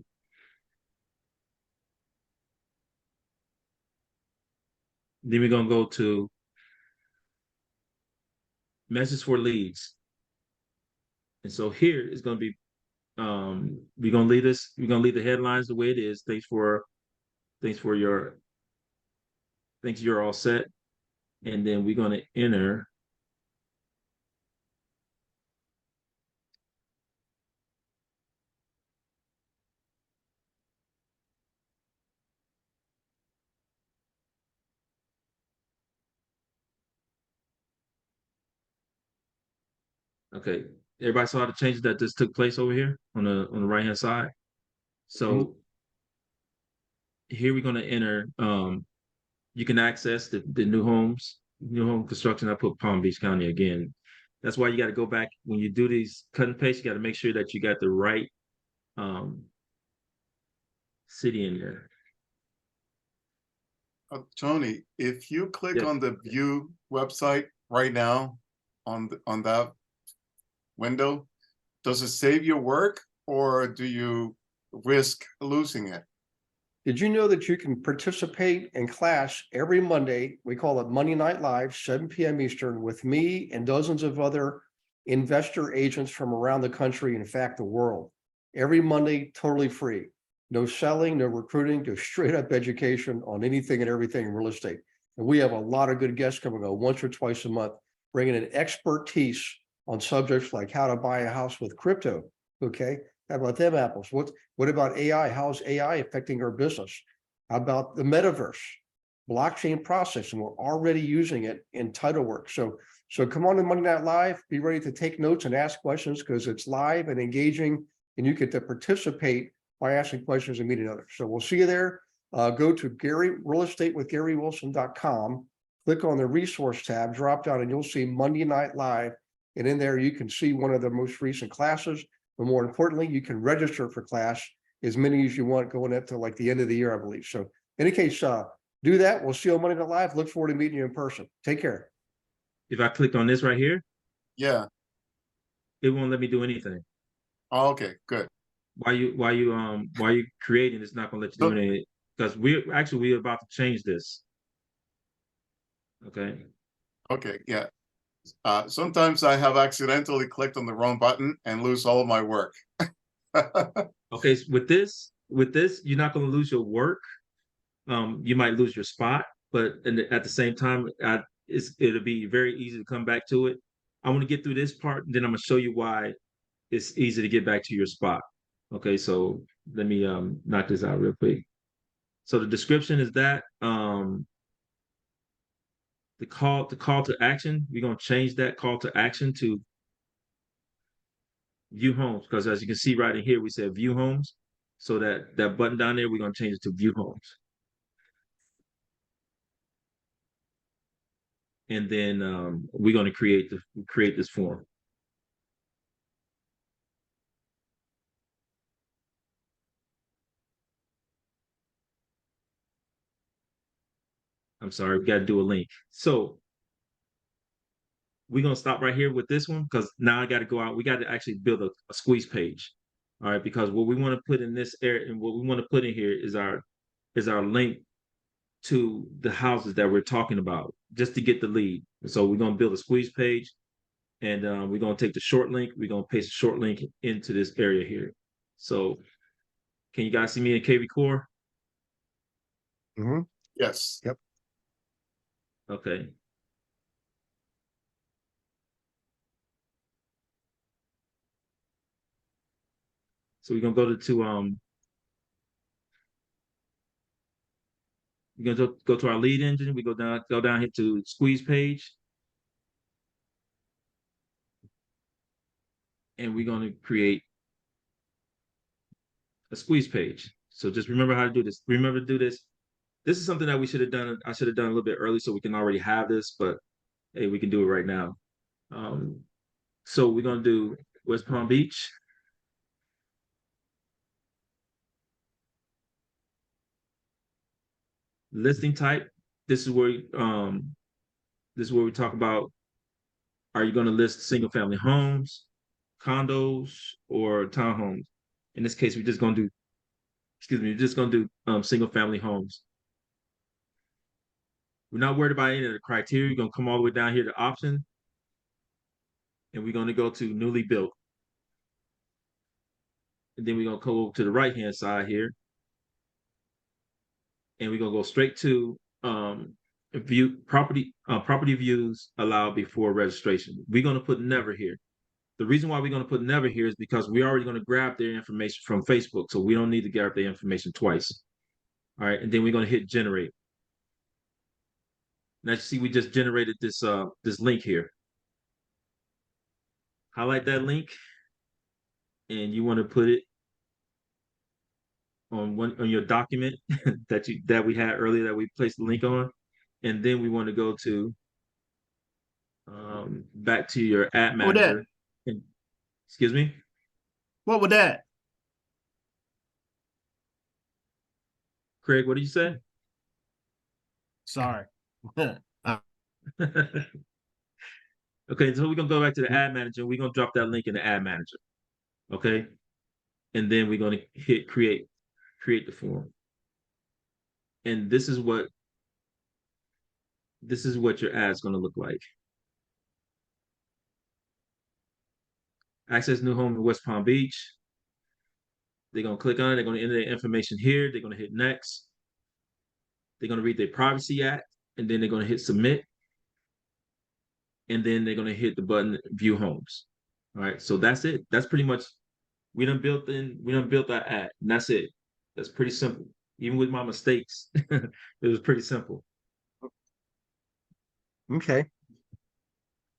Then we're gonna go to message for leads. And so here is gonna be we're gonna leave the headlines the way it is. Thanks you're all set. And then we're gonna enter okay. Everybody saw the changes that just took place over here on the right hand side. So here we're gonna enter you can access the new home construction. I put Palm Beach County again. That's why you got to go back when you do these cut and paste. You got to make sure that you got the right city in there. Tony, if you click Yes. on the view website right now on that window, does it save your work or do you risk losing it? Did you know that you can participate in class every Monday? We call it Monday Night Live, 7 p.m. Eastern, with me and dozens of other investor agents from around the country, in fact, the world. Every Monday, totally free. No selling, no recruiting, just straight up education on anything and everything in real estate. And we have a lot of good guests coming on once or twice a month, bringing in expertise on subjects like how to buy a house with crypto. Okay. How about them apples? What about AI? How's AI affecting our business? How about the metaverse, blockchain processing? We're already using it in title work. So come on to Monday Night Live, be ready to take notes and ask questions because it's live and engaging and you get to participate by asking questions and meeting others. So we'll see you there. Go to GaryRealEstateWithGaryWilson.com, click on the resource tab, drop down, and you'll see Monday Night Live. And in there, you can see one of the most recent classes. But more importantly, you can register for class as many as you want going up to like the end of the year, I believe. So in any case, do that. We'll see you on Monday Night Live. Look forward to meeting you in person. Take care. If I click on this right here, Yeah. it won't let me do anything. Oh, okay, good. Why you creating it's not gonna let you do anything because we're about to change this. Okay. Okay, yeah. Sometimes I have accidentally clicked on the wrong button and lose all of my work. Okay, so with this, you're not going to lose your work. You might lose your spot, but at the same time, it'll be very easy to come back to it. I want to get through this part, and then I'm going to show you why it's easy to get back to your spot. Okay, so let me knock this out real quick. So the description is that the call to action, we're going to change that call to action to view homes, because as you can see right in here, we said view homes. So that button down there, we're going to change it to view homes. And then we're going to create this form. I'm sorry, we got to do a link. So we're going to stop right here with this one, because now I got to go out. We got to actually build a squeeze page. All right, because what we want to put in this area and what we want to put in here is our link to the houses that we're talking about, just to get the lead. And so we're going to build a squeeze page, and we're going to take the short link. We're going to paste the short link into this area here. So can you guys see me in KV Core? Mm-hmm. Yes. Yep. Okay. So we're gonna go to our lead engine. We go down here to squeeze page, and we're gonna create a squeeze page. So just remember how to do this. Remember to do this. This is something that we should have done. I should have done a little bit early so we can already have this, but hey, we can do it right now. So we're gonna do West Palm Beach. Listing type. This is where we talk about, are you going to list single family homes, condos, or townhomes? In this case, we're just going to do single family homes. We're not worried about any of the criteria. We're going to come all the way down here to option, and we're going to go to newly built. And then we're going to go to the right-hand side here, and we're going to go straight to view property views allowed before registration. We're going to put never here. The reason why we're going to put never here is because we're already going to grab their information from Facebook, so we don't need to grab their information twice. All right, and then we're going to hit generate. Now you see we just generated this link here. Highlight that link, and you want to put it on your document that we had earlier that we placed the link on, and then we want to go to back to your ad manager. And, excuse me. What would that? Craig, what did you say? Sorry. Okay, so we're gonna go back to the ad manager. We're gonna drop that link in the ad manager. Okay, and then we're gonna hit create the form. And this is what your ad's gonna look like. Access new home in West Palm Beach. They're gonna click on it. They're gonna enter their information here. They're gonna hit next. They're gonna read their Privacy Act, and then they're gonna hit submit. And then they're gonna hit the button view homes. All right, so that's it. That's pretty much we done built that ad, and that's it. That's pretty simple. Even with my mistakes, it was pretty simple. Okay.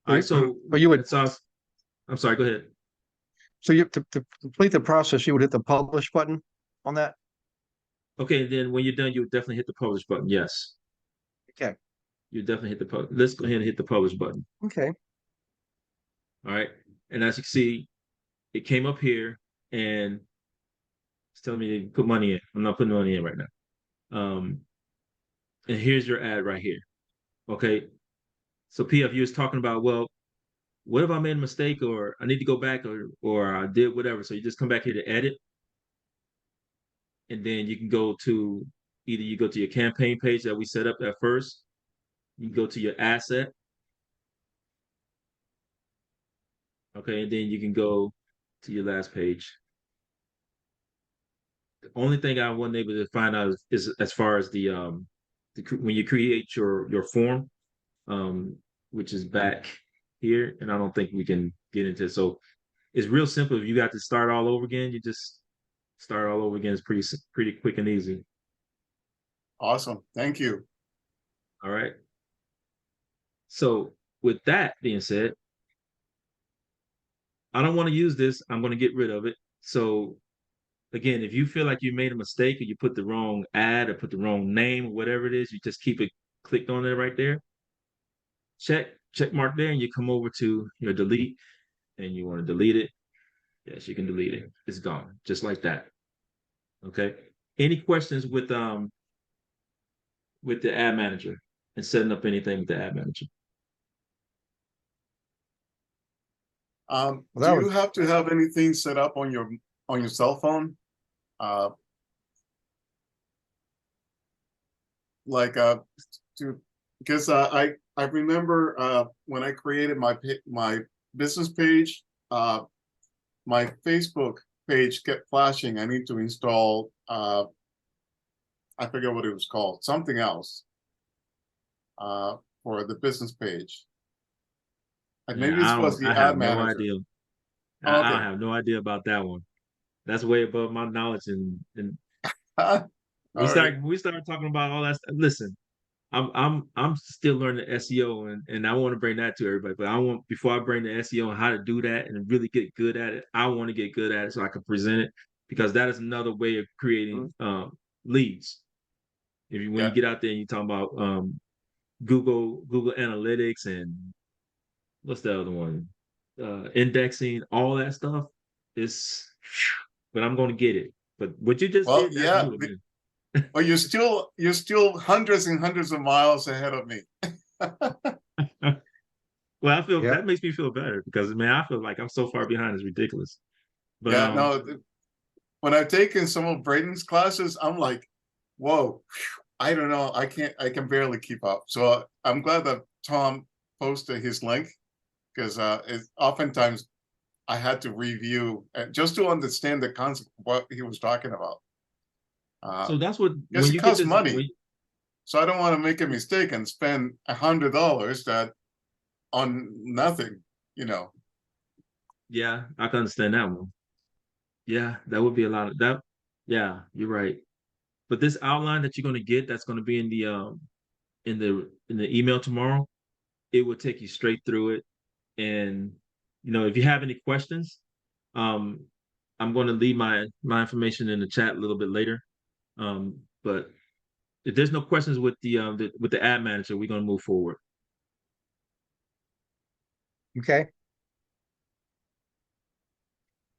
All right, so but you would. I'm sorry. Go ahead. So you to complete the process, you would hit the publish button on that. Okay, then when you're done, you would definitely hit the publish button. Yes. Okay. You definitely hit the publish. Let's go ahead and hit the publish button. Okay. All right, and as you can see, it came up here and it's telling me to put money in. I'm not putting money in right now. And here's your ad right here. Okay. So PF, you was talking about, well, what if I made a mistake or I need to go back or I did whatever? So you just come back here to edit. And then you can go to either you go to your campaign page that we set up at first. You can go to your asset. Okay, and then you can go to your last page. The only thing I wasn't able to find out is as far as the when you create your form, which is back here, and I don't think we can get into it. So it's real simple. If you got to start all over again, you just start all over again. It's pretty quick and easy. Awesome. Thank you. All right. So with that being said, I don't want to use this. I'm going to get rid of it. So again, if you feel like you made a mistake or you put the wrong ad or put the wrong name or whatever it is, you just keep it clicked on it right there. Check mark there, and you come over to your delete, and you want to delete it. Yes, you can delete it. It's gone, just like that. Okay. Any questions with the ad manager and setting up anything with the ad manager? Well, Do that you was have to have anything set up on your cell phone? Like to because I remember when I created my business page, my Facebook page kept flashing. I need to install I forget what it was called, something else for the business page. And Yeah, maybe this was the I ad have no manager. idea. Oh, I okay. have no idea about that one. That's way above my knowledge. And All right. we started talking about all that stuff. Listen, I'm still learning SEO, and I want to bring that to everybody. But I want, before I bring the SEO and how to do that and really get good at it, I want to get good at it so I can present it, because that is another way of creating leads. When you Yeah. get out there and you talk about Google Analytics and what's the other one, indexing, all that stuff is. But I'm going to get it. But what you just Well, did, that's yeah. new to me. Well, you're still hundreds and hundreds of miles ahead of me. Well, I feel yeah. that makes me feel better, because man, I feel like I'm so far behind. It's ridiculous. But Yeah. No. When I've taken some of Braden's classes, I'm like, whoa. I don't know. I can barely keep up. So I'm glad that Tom posted his link because oftentimes I had to review just to understand the concept of what he was talking about. so that's what, Because when it you get costs this, money. So I don't want to make a mistake and spend $100 that on nothing, you know. yeah, I can understand that one. Yeah, that would be a lot of that. Yeah, you're right. But this outline that you're going to get, that's going to be in the email tomorrow, it will take you straight through it. And if you have any questions, um, I'm going to leave my information in the chat a little bit later. But if there's no questions with the ad manager, we're going to move forward. Okay.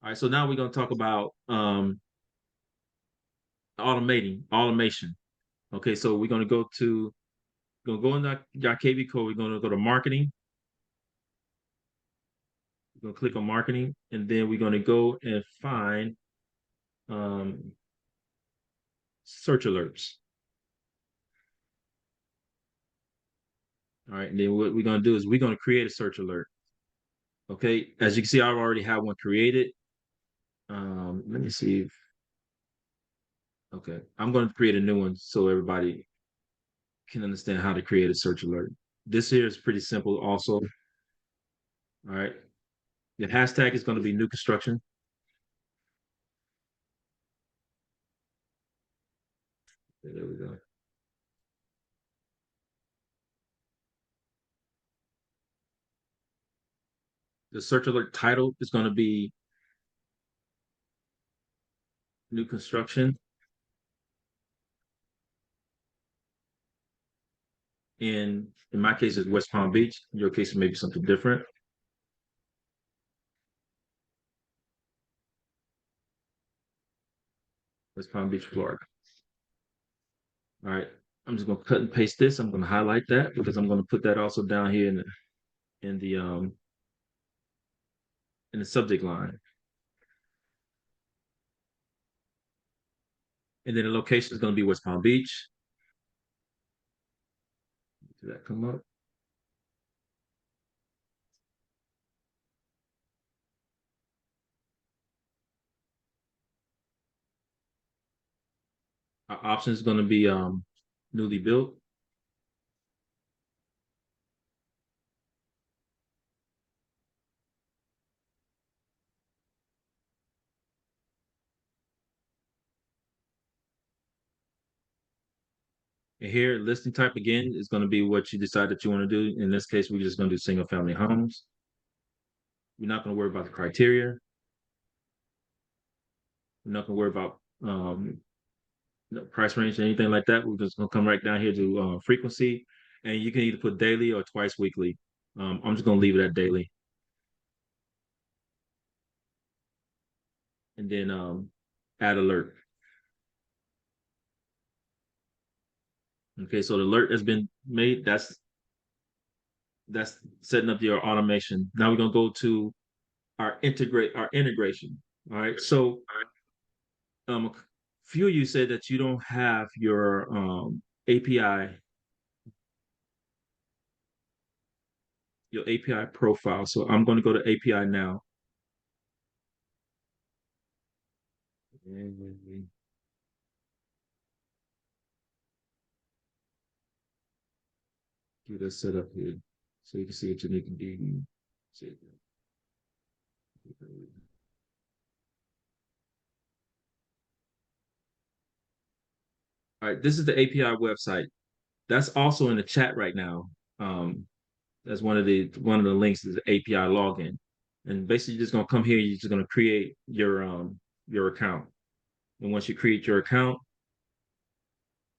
All right. So now we're going to talk about automation. Okay. So we're going to go in our KV code. We're going to go to marketing. We're going to click on marketing, and then we're going to go and find search alerts. All right. And then what we're going to do is we're going to create a search alert. Okay. As you can see, I already have one created. Let me see if, okay. I'm going to create a new one so everybody can understand how to create a search alert. This here is pretty simple also. All right. The hashtag is going to be new construction. There we go. The search alert title is going to be new construction. In my case, it's West Palm Beach. In your case, it may be something different. West Palm Beach, Florida. All right. I'm just going to cut and paste this. I'm going to highlight that because I'm going to put that also down here in the in the subject line. And then the location is going to be West Palm Beach. Did that come up? Our option is going to be newly built. And here, listing type again is going to be what you decide that you want to do. In this case, we're just going to do single family homes. We're not going to worry about the criteria. We're not going to worry about price range or anything like that. We're just going to come right down here to frequency, and you can either put daily or twice weekly. I'm just going to leave it at daily. And then add alert. Okay, so the alert has been made. That's setting up your automation. Now we're gonna go to our integration. All right. So a few of you said that you don't have your API profile. So I'm going to go to API now. Get this set up here so you can see what you need to do. All right, this is the API website. That's also in the chat right now. That's one of the links is the API login. And basically you're just gonna come here, you're just gonna create your account. And once you create your account,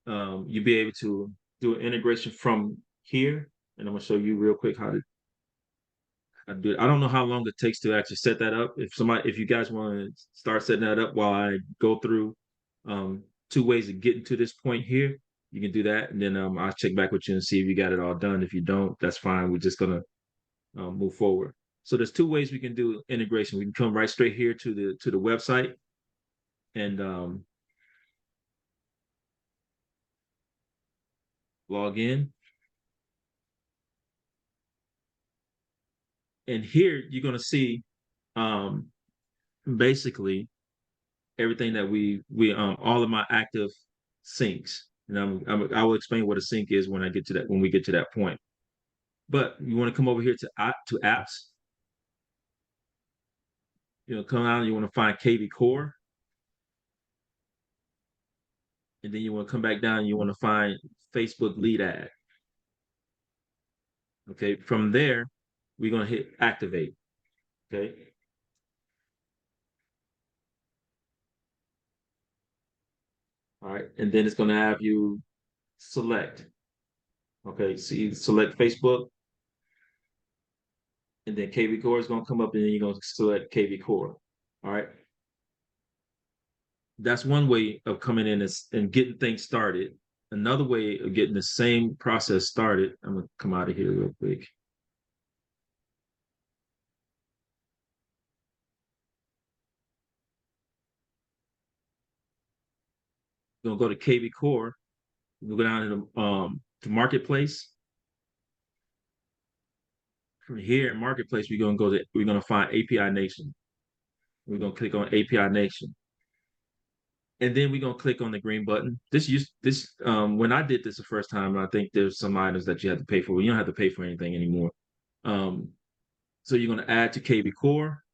you'll be able to do an integration from here. And I'm gonna show you real quick how to do it. I don't know how long it takes to actually set that up. If you guys want to start setting that up while I go through 2 ways of getting to this point here, you can do that. And then I'll check back with you and see if you got it all done. If you don't, that's fine. We're just gonna move forward. So there's 2 ways we can do integration. We can come right straight here to the website and log in. And here you're going to see basically everything that we all of my active syncs. And I will explain what a sync is when we get to that point. But you want to come over here to apps. Come out and you want to find KV Core. And then you want to come back down and you want to find Facebook lead ad. Okay, from there, we're going to hit activate. Okay. All right, and then it's going to have you select. Okay, so you select Facebook, and then KV Core is going to come up, and then you're going to select KV Core. All right. That's one way of coming in and getting things started. Another way of getting the same process started, I'm going to come out of here real quick. We're going to go to KV Core. We'll go down to Marketplace. From here at Marketplace, we're going to find API Nation. We're going to click on API Nation. And then we're going to click on the green button. When I did this the first time, I think there's some items that you have to pay for. You don't have to pay for anything anymore. So you're going to add to KV Core.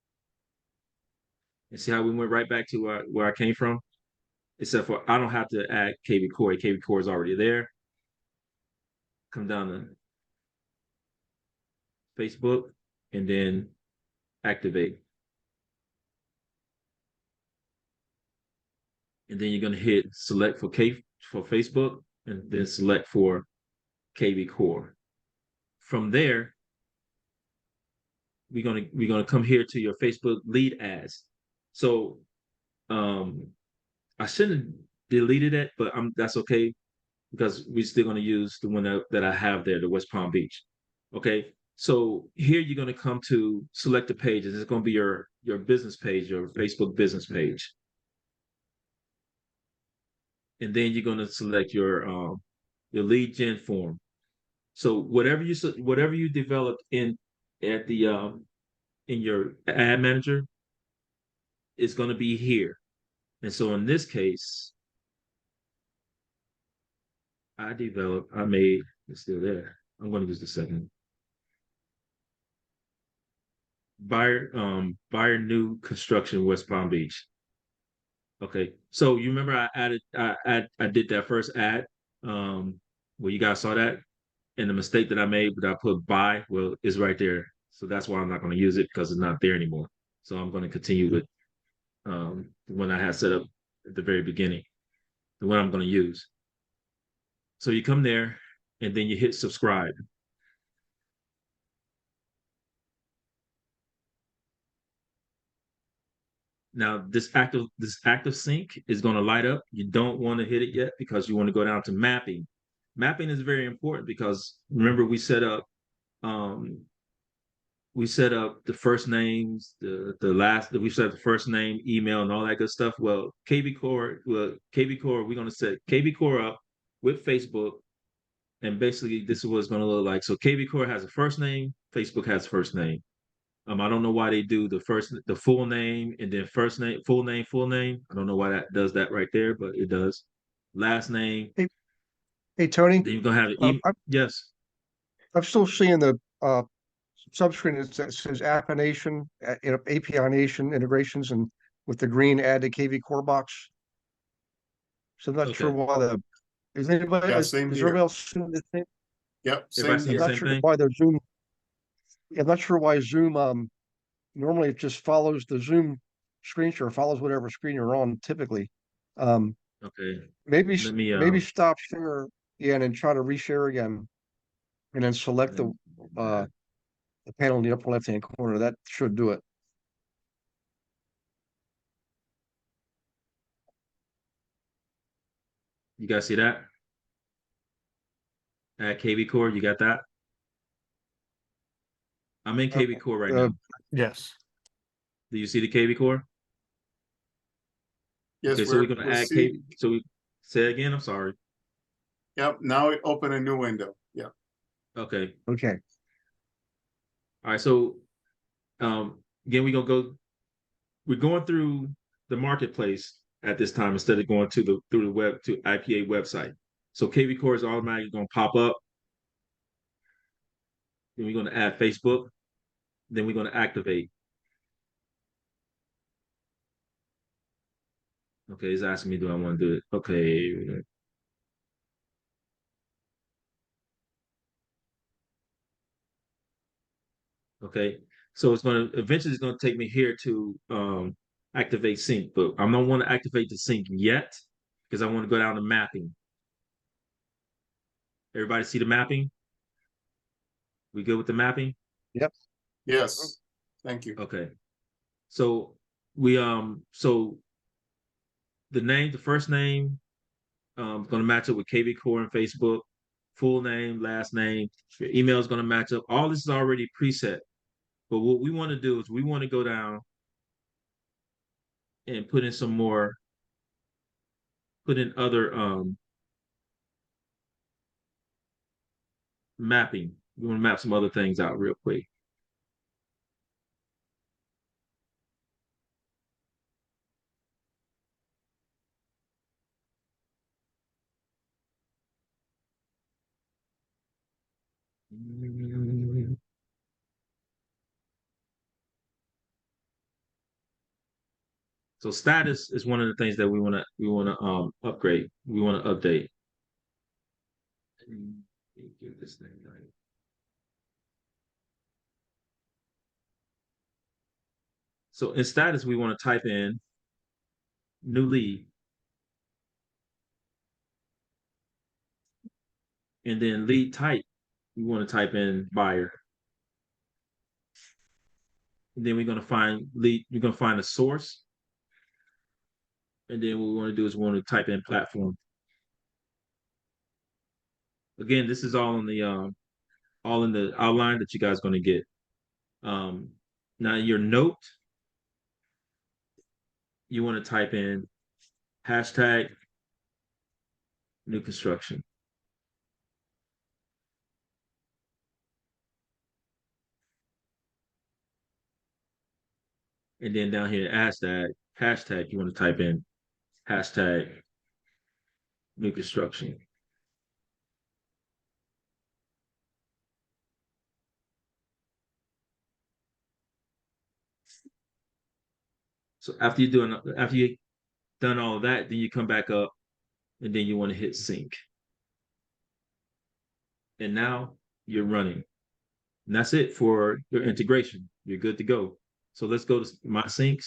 And see how we went right back to where I came from? Except for I don't have to add KV Core. KV Core is already there. Come down to Facebook and then activate. And then you're going to hit select for Facebook and then select for KV Core. From there, we're gonna come here to your Facebook lead ads. So I shouldn't have deleted it, but that's okay because we're still gonna use the one that I have there, the West Palm Beach. Okay, so here you're gonna come to select the pages. It's gonna be your business page, your Facebook business page. And then you're gonna select your lead gen form. So whatever you developed in your ad manager is going to be here. And so in this case, it's still there. I'm going to use the second. Buyer new construction, West Palm Beach. Okay, so you remember I did that first ad where you guys saw that, and the mistake that I made, but I put buy, well, it's right there. So that's why I'm not going to use it because it's not there anymore. So I'm going to continue with the one I had set up at the very beginning, the one I'm going to use. So you come there and then you hit subscribe. Now this active sync is going to light up. You don't want to hit it yet because you want to go down to mapping. Mapping is very important because remember um, we set up the first names, the last we set up the first name, email, and all that good stuff. Well, KV Core, we're gonna set KV Core up with Facebook, and basically this is what it's gonna look like. So KV Core has a first name, Facebook has first name. I don't know why they do the full name and then first name, full name, full name. I don't know why that does that right there, but it does. Last name. Hey, Tony, Then you're gonna have yes. I'm still seeing the subscreen that says API Nation integrations and with the green add to KV Core box. So I'm not sure Okay. why is anybody, Yeah, is same everybody here. else seeing the thing? Yep, Everybody same see the I'm here. not same sure thing? why the Zoom, I'm not sure why Zoom, normally it just follows the Zoom screen share, follows whatever screen you're on typically. Um, Okay. maybe, Let me maybe stop share, yeah, and then try to reshare again. And then select the panel in the upper left-hand corner. That should do it. you guys see that? At KV Core, you got that? I'm in KV Core right Uh, now. Yes. Do you see the KV Core? Yes, Okay, so we're we're gonna we're add KV. seeing. So we say it again. I'm sorry. Yep, now it open a new window. Yeah. Okay. okay. All right. So again, we're gonna go. We're going through the marketplace at this time instead of going to the through the web to IPA website. So KV Core is automatically gonna pop up. Then we're gonna add Facebook. Then we're gonna activate. Okay, it's asking me, do I want to do it? Okay. Okay. So it's gonna take me here to activate sync, but I don't want to activate the sync yet because I want to go down to mapping. Everybody see the mapping? We good with the mapping? Yep. Yes. Thank you. Okay. So so the first name, gonna match up with KV Core and Facebook, full name, last name, your email is gonna match up. All this is already preset. But what we want to do is we want to go down and put in other mapping. We want to map some other things out real quick. So status is one of the things that we want to upgrade. We want to update. Give this thing right. So in status, we want to type in new lead. And then lead type, we want to type in buyer. And then we're going to find lead, we're going to find a source. And then what we want to do is we want to type in platform. Again, this is all in the outline that you guys are going to get. Now your note, you want to type in hashtag new construction. And then down here, hashtag, you want to type in hashtag new construction. So after you've done all of that, then you come back up and then you want to hit sync. And now you're running. And that's it for your integration. You're good to go. So let's go to my syncs.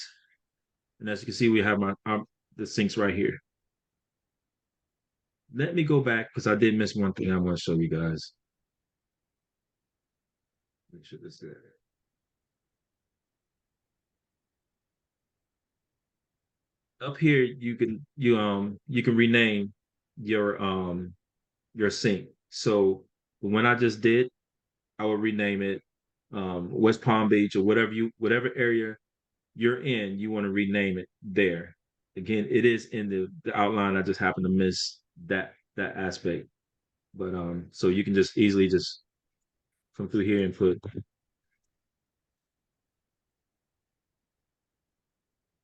And as you can see, we have the syncs right here. Let me go back because I did miss one thing I want to show you guys. Make sure this is there. Up here, you can rename your sync. So when I just did, I will rename it West Palm Beach or whatever area you're in, you want to rename it there. Again, it is in the outline. I just happen to miss that aspect. But so you can just easily just come through here and put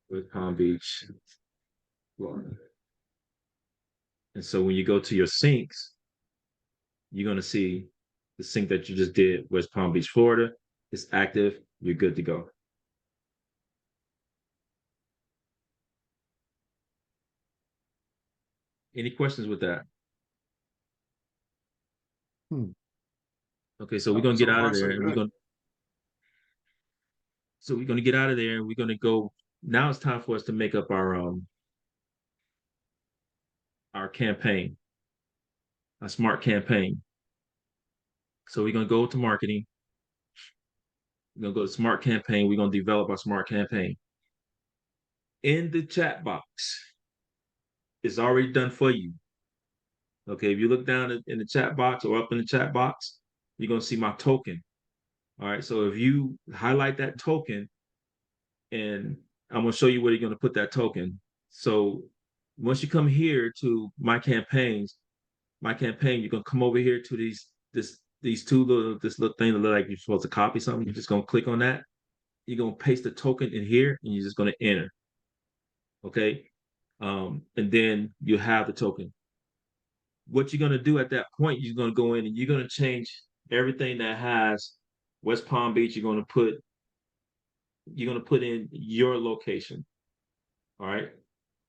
with Palm Beach, Florida. And so when you go to your syncs, you're gonna see the sync that you just did, West Palm Beach, Florida. It's active. You're good to go. Any questions with that? Okay, so we're gonna So get out of far, so there, and good. we're gonna get out of there, and we're gonna go. Now it's time for us to make up our campaign, a smart campaign. So we're gonna go to marketing. We're gonna go to smart campaign. We're gonna develop our smart campaign. In the chat box, it's already done for you. Okay, if you look down in the chat box or up in the chat box, you're gonna see my token. All right, so if you highlight that token, and I'm gonna show you where you're gonna put that token. So once you come here to my campaign, you're gonna come over here to this little thing that look like you're supposed to copy something. You're just gonna click on that. You're gonna paste the token in here, and you're just gonna enter. Okay, and then you have the token. What you're gonna do at that point, you're gonna go in and you're gonna change everything that has West Palm Beach. You're gonna put in your location. All right,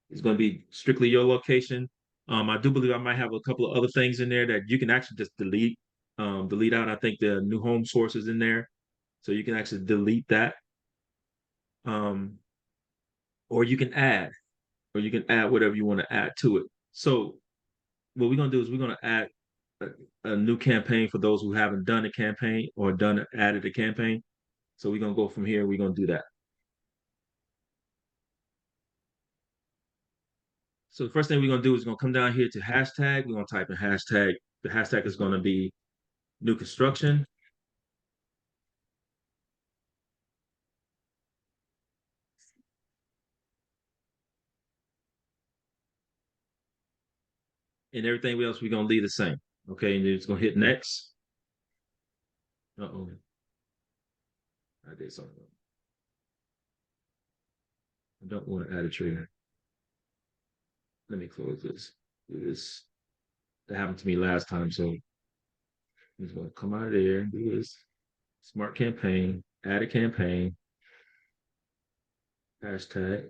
it's gonna be strictly your location. I do believe I might have a couple of other things in there that you can actually just delete out. I think the new home source is in there, so you can actually delete that. Um, or you can add whatever you want to add to it. So what we're gonna do is we're gonna add a new campaign for those who haven't done a campaign or added a campaign. So we're gonna go from here. We're gonna do that. So the first thing we're gonna do is we're gonna come down here to hashtag. We're gonna type in hashtag. The hashtag is gonna be new construction. And everything else we're gonna leave the same. Okay, and then it's gonna hit next. Uh-oh. I did something. I don't want to add a trigger. Let me close this. Do this. That happened to me last time, so I'm just gonna come out of there, do this. Smart campaign, add a campaign, hashtag.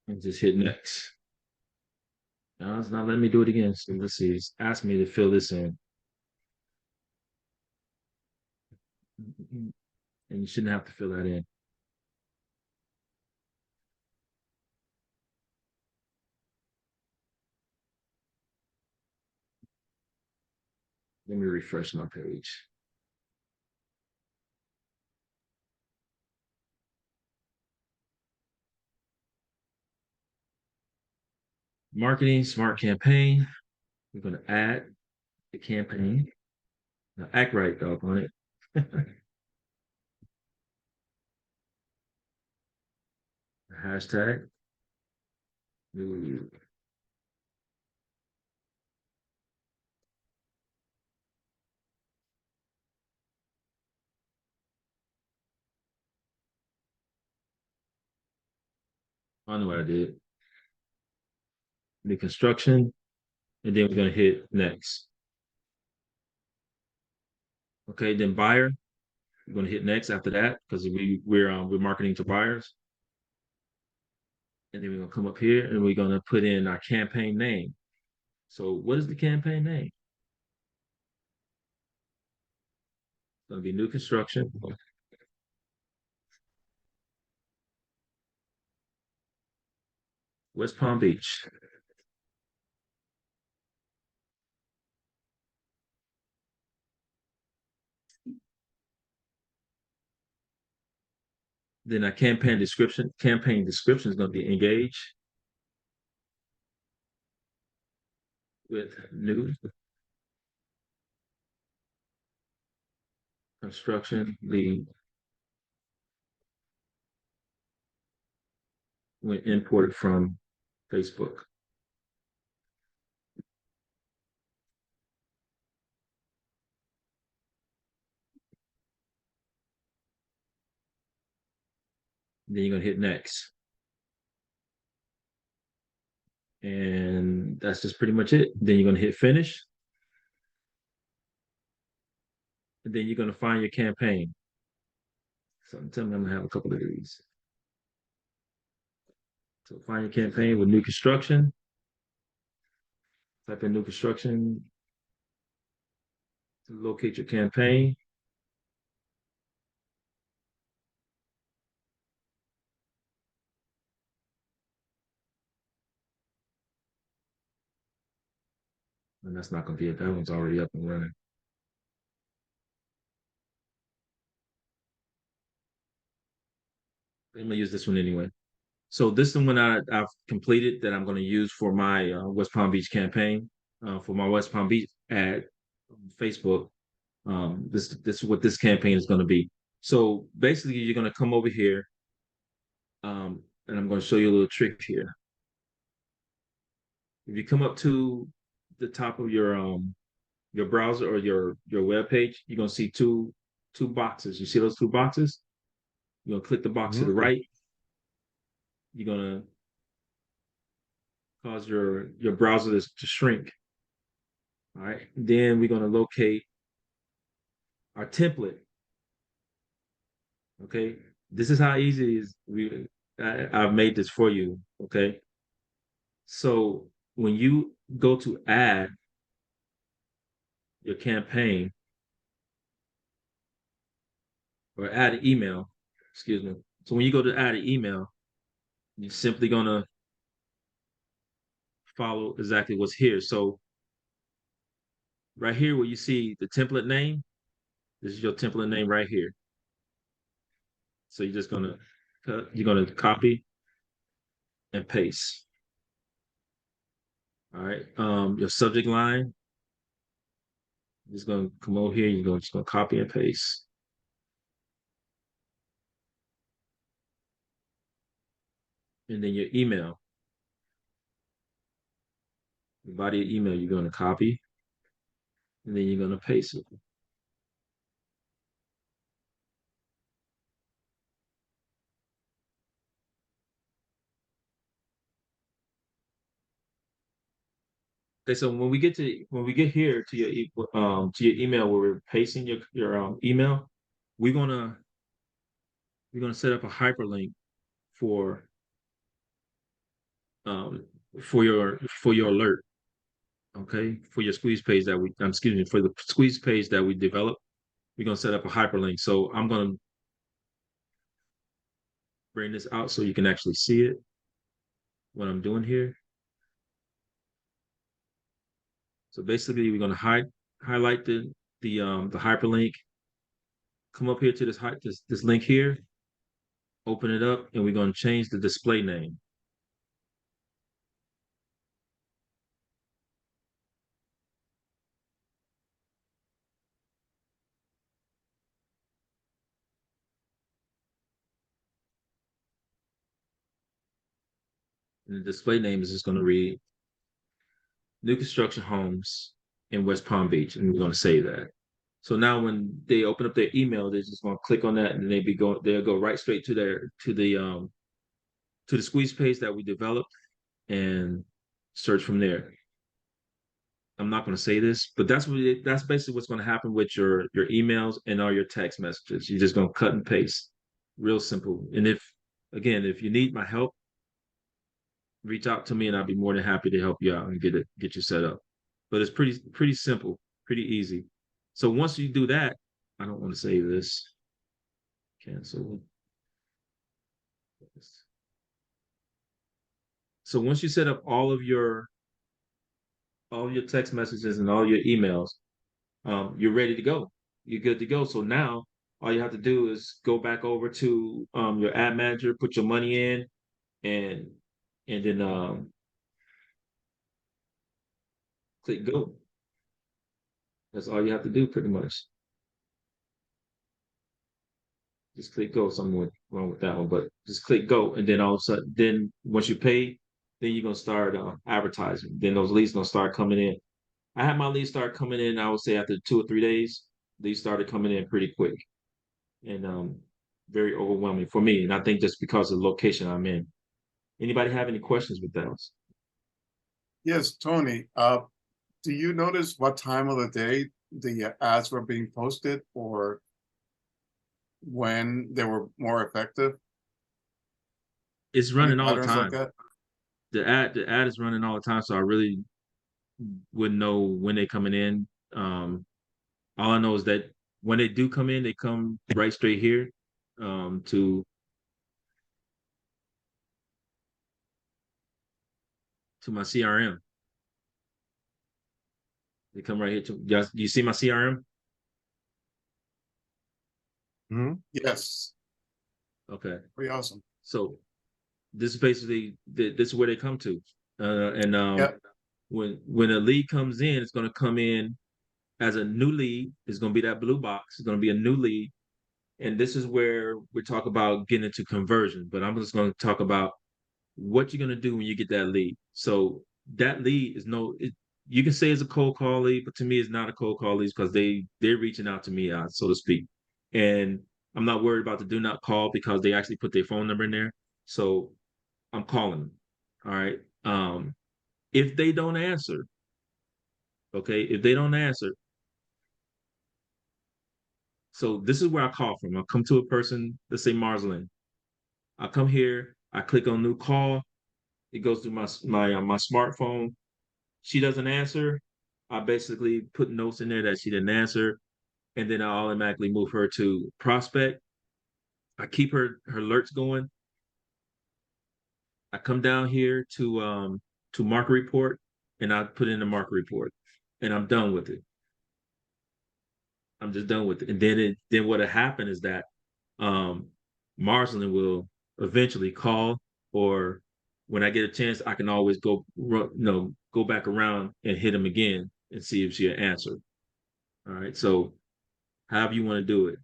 And just hit next. Now it's not letting me do it again. So let's see. It's asked me to fill this in. And you shouldn't have to fill that in. Let me refresh my page. Marketing, smart campaign. We're going to add the campaign. Now act right, dog, on it. Hashtag. Ooh. I know what I did. New construction, and then we're gonna hit next. Okay, then buyer, we're gonna hit next after that because we're marketing to buyers. And then we're gonna come up here and we're gonna put in our campaign name. So what is the campaign name? It's gonna be new construction. West Palm Beach. Then our campaign description is going to be engage with new construction lead when imported from Facebook. Then you're going to hit next. And that's just pretty much it. Then you're going to hit finish. And then you're going to find your campaign. So tell me I'm going to have a couple of these. So find your campaign with new construction. Type in new construction to locate your campaign. And that's not going to be it. That one's already up and running. I'm going to use this one anyway. So this is the one I've completed that I'm going to use for my West Palm Beach campaign, for my West Palm Beach ad on Facebook. This is what this campaign is going to be. So basically, you're going to come over here, and I'm going to show you a little trick here. If you come up to the top of your browser or your web page, you're going to see two boxes. You see those two boxes? You're going to click the box to the right. You're going to cause your browser to shrink. All right. Then we're going to locate our template. Okay. This is how easy it is. I've made this for you. Okay. So when you go to add your campaign or add an email, excuse me. So when you go to add an email, you're simply going to follow exactly what's here. So right here where you see the template name, this is your template name right here. So you're just going to copy and paste. All right. Your subject line, just going to come over here. You're just going to copy and paste. And then your email. The body of email, you're going to copy. And then you're going to paste it. Okay, so when we get here to your email where we're pasting your email, we're gonna set up a hyperlink for um for your alert, okay, for your squeeze page that for the squeeze page that we developed. We're gonna set up a hyperlink. So I'm gonna bring this out so you can actually see it. What I'm doing here. So basically, we're gonna highlight the hyperlink. Come up here to this link here. Open it up, and we're gonna change the display name. And the display name is just going to read New Construction Homes in West Palm Beach, and we're going to save that. So now when they open up their email, they're just going to click on that, and they'll go right straight to to the squeeze page that we developed and search from there. I'm not going to say this, but that's basically what's going to happen with your emails and all your text messages. You're just going to cut and paste, real simple. And if you need my help, reach out to me, and I'll be more than happy to help you out and get you set up. But it's pretty simple, pretty easy. So once you do that, I don't want to save this. Cancel. So once you set up all of your text messages and all your emails, you're ready to go. You're good to go. So now all you have to do is go back over to your ad manager, put your money in, and then click go. That's all you have to do, pretty much. Just click go. Something wrong with that one, but just click go, and then all of a sudden, then once you pay, then you're gonna start advertising. Then those leads gonna start coming in. I had my leads start coming in, I would say after 2 or 3 days, these started coming in pretty quick and very overwhelming for me. And I think just because of the location I'm in. Anybody have any questions with those? Yes, Tony. Do you notice what time of the day the ads were being posted, or when they were more effective? It's Any running all the patterns like time. that? The ad is running all the time, so I really wouldn't know when they're coming in. All I know is that when they do come in, they come right straight here to my CRM. They come right here to. Do you see my CRM? Yes. Okay. Pretty awesome. So this is basically this is where they come to, Yep. when a lead comes in, it's going to come in as a new lead. It's going to be that blue box. It's going to be a new lead, and this is where we talk about getting into conversion. But I'm just going to talk about what you're going to do when you get that lead. So that lead is you can say it's a cold call lead, but to me, it's not a cold call lead because they're reaching out to me, so to speak, and I'm not worried about the do not call because they actually put their phone number in there. So I'm calling them. All right. If they don't answer, okay, if they don't answer, so this is where I call from. I come to a person, let's say Marslin. I come here, I click on new call. It goes through my smartphone. She doesn't answer. I basically put notes in there that she didn't answer, and then I automatically move her to prospect. I keep her alerts going. I come down here to market report, and I put in the market report, and I'm done with it. I'm just done with it. And then what'll happen is that Marcelin will eventually call, or when I get a chance, I can always go back around and hit him again and see if she'll answer. All right. So however you want to do it.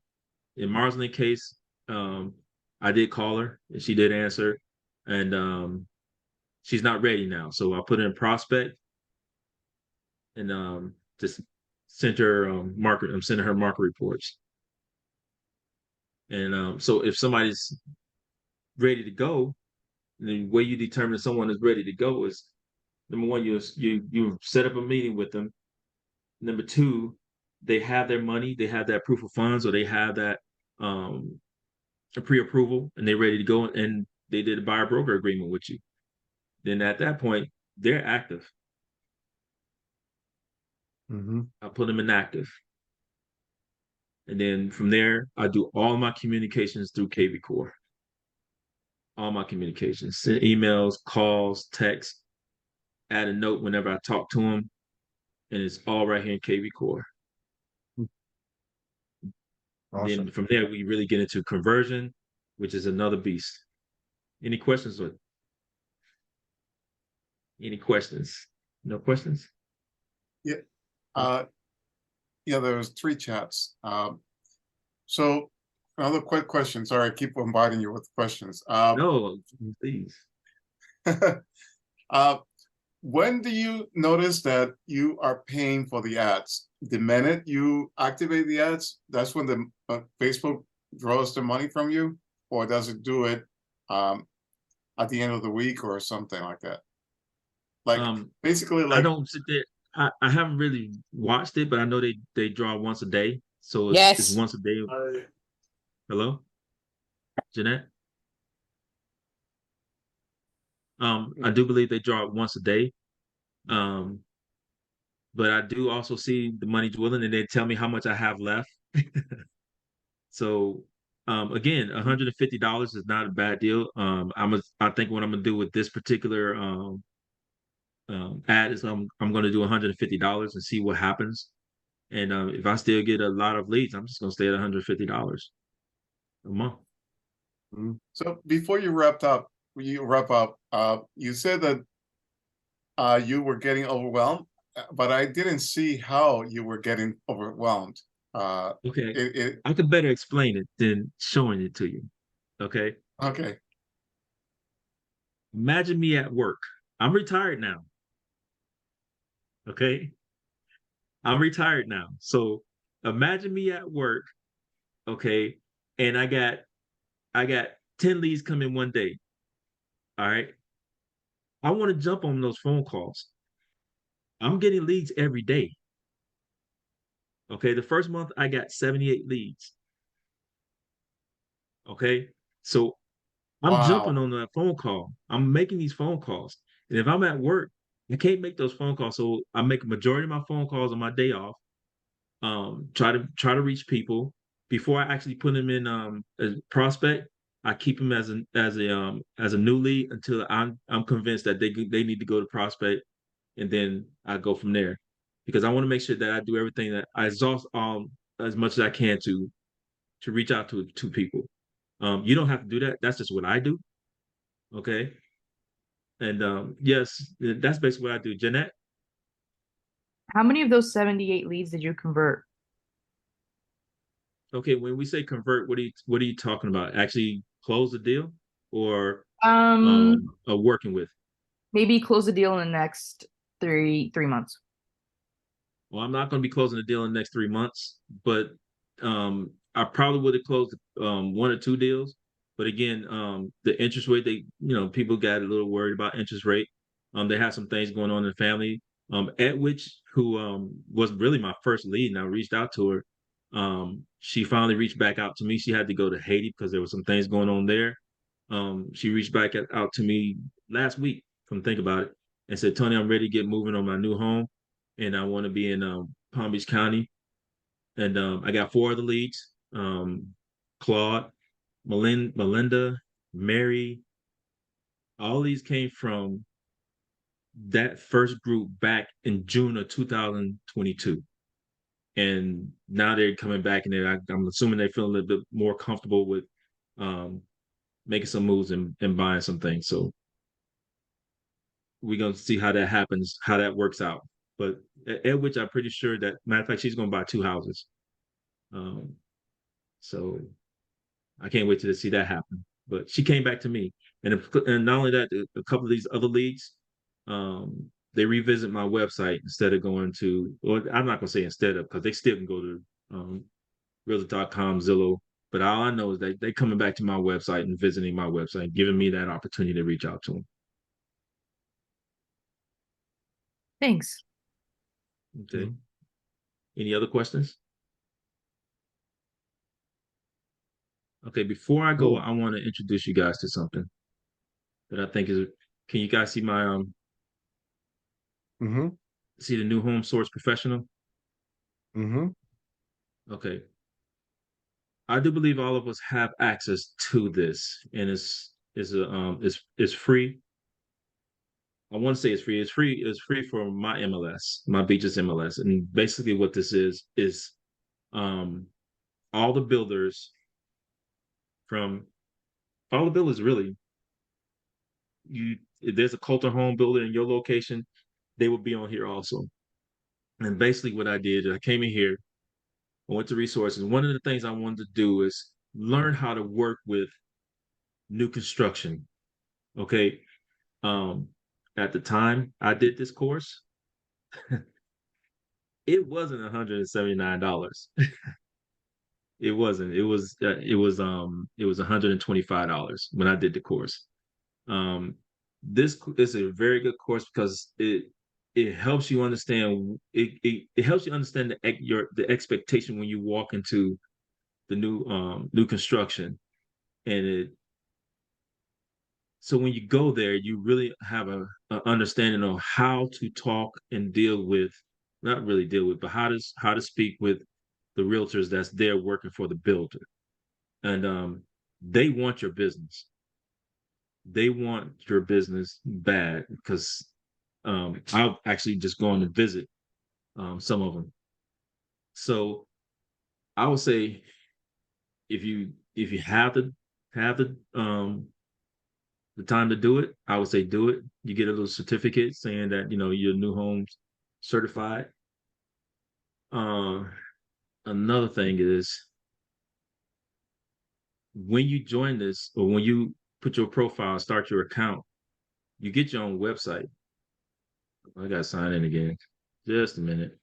In Marcelin's case, I did call her and she did answer, and she's not ready now. So I put her in prospect and just sent her I'm sending her market reports. And so if somebody's ready to go, the way you determine someone is ready to go is, number one, you set up a meeting with them. Number two, they have their money, they have that proof of funds, or they have that a pre-approval, and they're ready to go, and they did a buyer broker agreement with you. Then at that point, they're active. I put them in active. And then from there, I do all my communications through KV Core. All my communications, send emails, calls, texts, add a note whenever I talk to them, and it's all right here in KV Core. Awesome. Then from there, we really get into conversion, which is another beast. Any questions? Any questions? No questions? Yeah. Yeah, there was 3 chats. So another quick question. Sorry, I keep bombarding you with questions. No, please. When do you notice that you are paying for the ads? The minute you activate the ads, that's when the Facebook draws the money from you, or does it do it at the end of the week or something like that? Like basically I like don't sit there. I haven't really watched it, but I know they draw once a day, so it's Yes. once a day. Hello, Jeanette. I do believe they draw it once a day. Um, but I do also see the money dwindling, and they tell me how much I have left. So, again, $150 is not a bad deal. I think what I'm gonna do with this particular ad is I'm gonna do $150 and see what happens. And if I still get a lot of leads, I'm just gonna stay at $150 a month. so before you wrap up, you said that you were getting overwhelmed, but I didn't see how you were getting overwhelmed. Okay, It I could better explain it than showing it to you. Okay, okay. imagine me at work. I'm retired now. Okay, I'm retired now. So imagine me at work. Okay, and I got 10 leads coming one day. All right, I want to jump on those phone calls. I'm getting leads every day. Okay, the first month I got 78 leads. Okay, so I'm jumping Wow. on that phone call. I'm making these phone calls. And if I'm at work, I can't make those phone calls. So I make a majority of my phone calls on my day off. Try to reach people before I actually put them in as prospect. I keep them as a new lead until I'm convinced that they need to go to prospect, and then I go from there. Because I want to make sure that I do everything, that I exhaust as much as I can to reach out to people. You don't have to do that. That's just what I do. Okay. And yes, that's basically what I do. Jeanette, How many of those 78 leads did you convert? okay, when we say convert, what are you talking about? Actually close the deal, or Um, working with? maybe close the deal in the next three months. Well, I'm not going to be closing the deal in the next 3 months, but I probably would have closed one or two deals. But again, the interest rate, people got a little worried about interest rate. They had some things going on in the family. Edwidge, who was really my first lead, and I reached out to her. She finally reached back out to me. She had to go to Haiti because there were some things going on there. She reached back out to me last week, come think about it, and said, Tony, I'm ready to get moving on my new home, and I want to be in Palm Beach County. And I got four other leads: Claude, Melinda, Mary. All these came from that first group back in June of 2022. And now they're coming back, and I'm assuming they feel a little bit more comfortable with um, making some moves and buying some things. So we're going to see how that happens, how that works out. But at which I'm pretty sure that, matter of fact, she's going to buy two houses. Um, so I can't wait to see that happen. But she came back to me, and not only that, a couple of these other leads, they revisit my website instead of going to. Well, I'm not gonna say instead of, because they still can go to Realtor.com, Zillow. But all I know is that they coming back to my website and visiting my website, giving me that opportunity to reach out to them. Thanks. Okay. Any other questions? Okay, before I go, Cool. I want to introduce you guys to something that I think is. Can you guys see my Mm-hmm. see the new home source professional? Mm-hmm. Okay. I do believe all of us have access to this, and it's free. I want to say it's free. It's free. It's free for my MLS, my Beaches MLS, and basically what this is um all the builders from all the builders really. You If there's a Coulter home builder in your location, they will be on here also. And basically what I did is I came in here, I went to resources. One of the things I wanted to do is learn how to work with new construction. Okay. Um, at the time I did this course, it wasn't $179. It wasn't. It was $125 when I did the course. This is a very good course because it helps you understand it helps you understand the expectation when you walk into the new construction, and it so when you go there you really have a understanding of how to talk and deal with, not really deal with, but how to speak with the realtors that's there working for the builder. And they want your business. They want your business bad because I've actually just gone to visit some of them. So I would say if you have the time to do it, I would say do it. You get a little certificate saying that you're new homes certified. Uh, Another thing is when you join this or when you put your profile, start your account, you get your own website. I got to sign in again. Just a minute.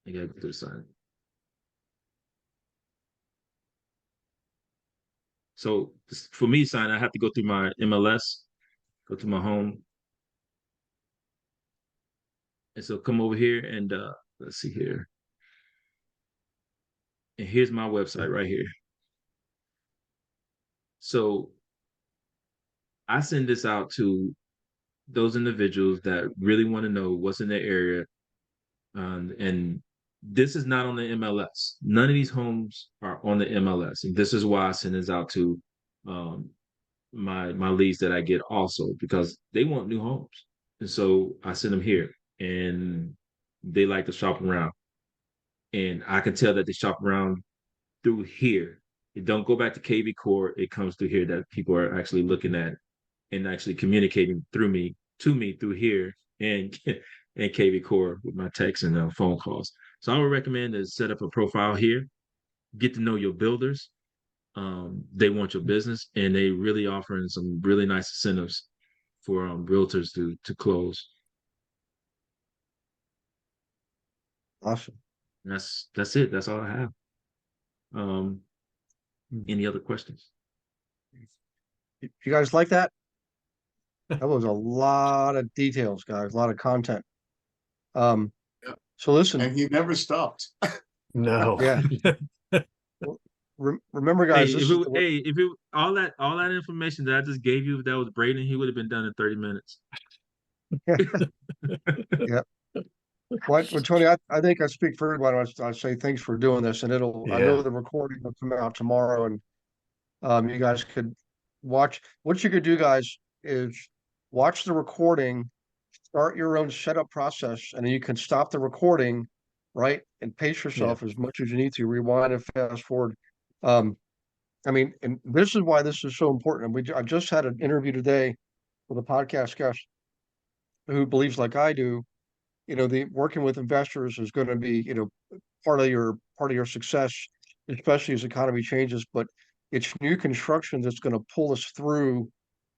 I got to go to sign. So for me, sign, I have to go through my MLS, go to my home. And so come over here and let's see here. And here's my website right here. So I send this out to those individuals that really want to know what's in their area. And this is not on the MLS. None of these homes are on the MLS. And this is why I send this out to um, my leads that I get also, because they want new homes. And so I send them here and they like to shop around. And I can tell that they shop around through here. It don't go back to KV Core. It comes through here that people are actually looking at and actually communicating through me to me through here and and KV Core with my texts and phone calls. So I would recommend to set up a profile here, get to know your builders. They want your business, and they really offering some really nice incentives for realtors to close. Awesome. That's it. That's all I have. Um, any other questions? You guys like that? That was a lot of details, guys, a lot of content. Um, Yeah. so listen, And he never stopped. No. yeah. Remember, guys, this is If it all that information that I just gave you, if that was Braden, he would have been done in 30 minutes. yeah. Well, Tony, I think I speak for everybody when I say thanks for doing this, and I know Yeah. the recording will come out tomorrow, and you guys could watch. What you could do, guys, is watch the recording, start your own setup process, and then you can stop the recording, right, and pace yourself as much as you need to, rewind and fast forward. Um, I mean, and this is why this is so important. I just had an interview today with a podcast guest who believes, like I do, the working with investors is going to be, part of your success, especially as the economy changes. But it's new construction that's going to pull us through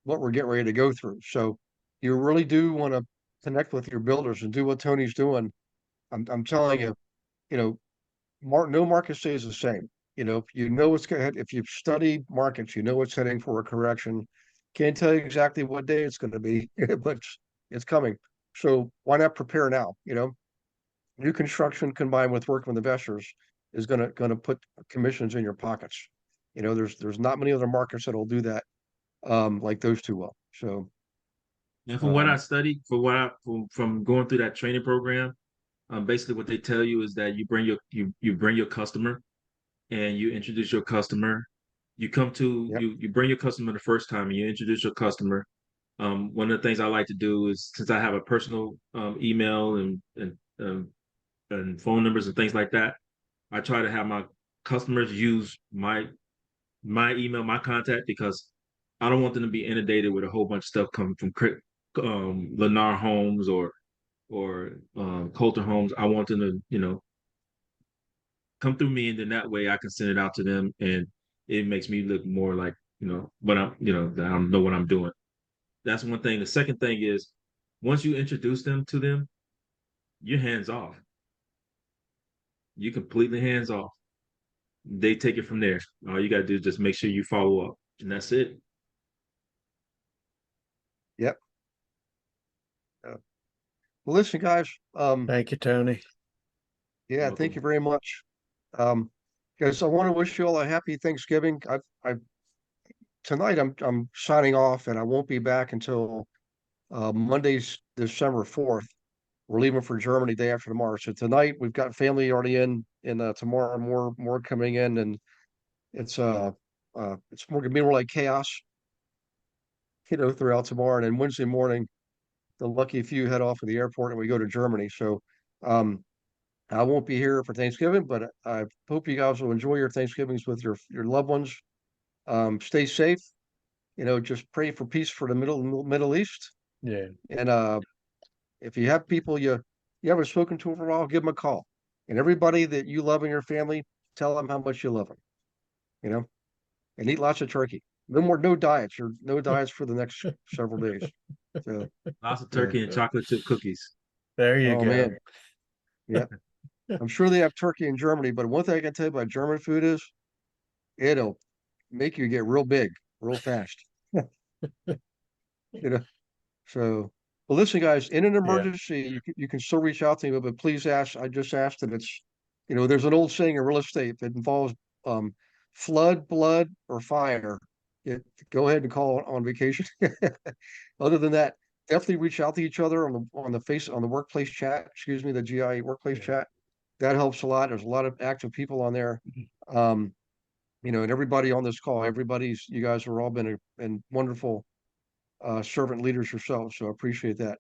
what we're getting ready to go through. So you really do want to connect with your builders and do what Tony's doing. I'm telling you, you know, no market stays the same. If you know what's going if you've studied markets, you know what's heading for a correction. Can't tell you exactly what day it's going to be, but it's coming. So why not prepare now? New construction combined with working with investors is gonna put commissions in your pockets. There's not many other markets that'll do that like those two will. So And from what I um, studied, from going through that training program, basically what they tell you is that you bring your customer and you introduce your customer. yep, You bring your customer the first time and you introduce your customer. One of the things I like to do is, since I have a personal email and phone numbers and things like that, I try to have my customers use my email, my contact, because I don't want them to be inundated with a whole bunch of stuff coming from Lennar Homes or Coulter Homes. I want them to come through me, and then that way I can send it out to them, and it makes me look more like what I'm that I know what I'm doing. That's one thing. The second thing is, once you introduce them to them, you're hands off. You're completely hands off. They take it from there. All you got to do is just make sure you follow up, and that's it. Yep. Well, listen, guys. Thank you, Tony. Yeah, thank you very much. Guys, I want to wish you all a happy Thanksgiving. Tonight I'm signing off, and I won't be back until Monday's December 4th. We're leaving for Germany day after tomorrow. So tonight we've got family already in, and tomorrow more coming in, and it's gonna be more like chaos, throughout tomorrow. And then Wednesday morning, the lucky few head off to the airport and we go to Germany. So I won't be here for Thanksgiving, but I hope you guys will enjoy your Thanksgivings with your loved ones. Stay safe. Just pray for peace for the Middle East. Yeah. And if you have people you haven't spoken to for a while, give them a call. And everybody that you love in your family, tell them how much you love them. And eat lots of turkey. No diets or no diets for the next several days. So, Lots of turkey and chocolate chip cookies. There you oh go. man, yeah. I'm sure they have turkey in Germany, but one thing I can tell you about German food is it'll make you get real big real fast. So, well, listen, guys, in an Yeah. emergency, you can still reach out to me, but please ask. I just asked that there's an old saying in real estate that involves flood, blood, or fire. Go ahead and call on vacation. Other than that, definitely reach out to each other on the workplace chat. Excuse me, the GIA workplace chat. That helps a lot. There's a lot of active people on there. And everybody on this call, you guys have all been wonderful servant leaders yourselves. So I appreciate that.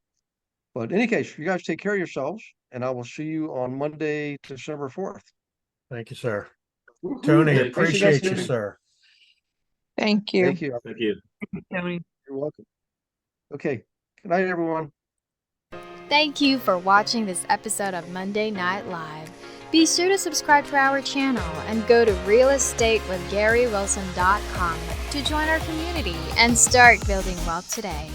But in any case, you guys take care of yourselves, and I will see you on Monday, December 4th. Thank you, sir. Woo-hoo. Tony, Thank you, appreciate you, Tony. sir. Thank you. Thank you. Thank you. Tony. You're welcome. Okay. Good night, everyone. Thank you for watching this episode of Monday Night Live. Be sure to subscribe to our channel and go to realestatewithgarywilson.com to join our community and start building wealth today.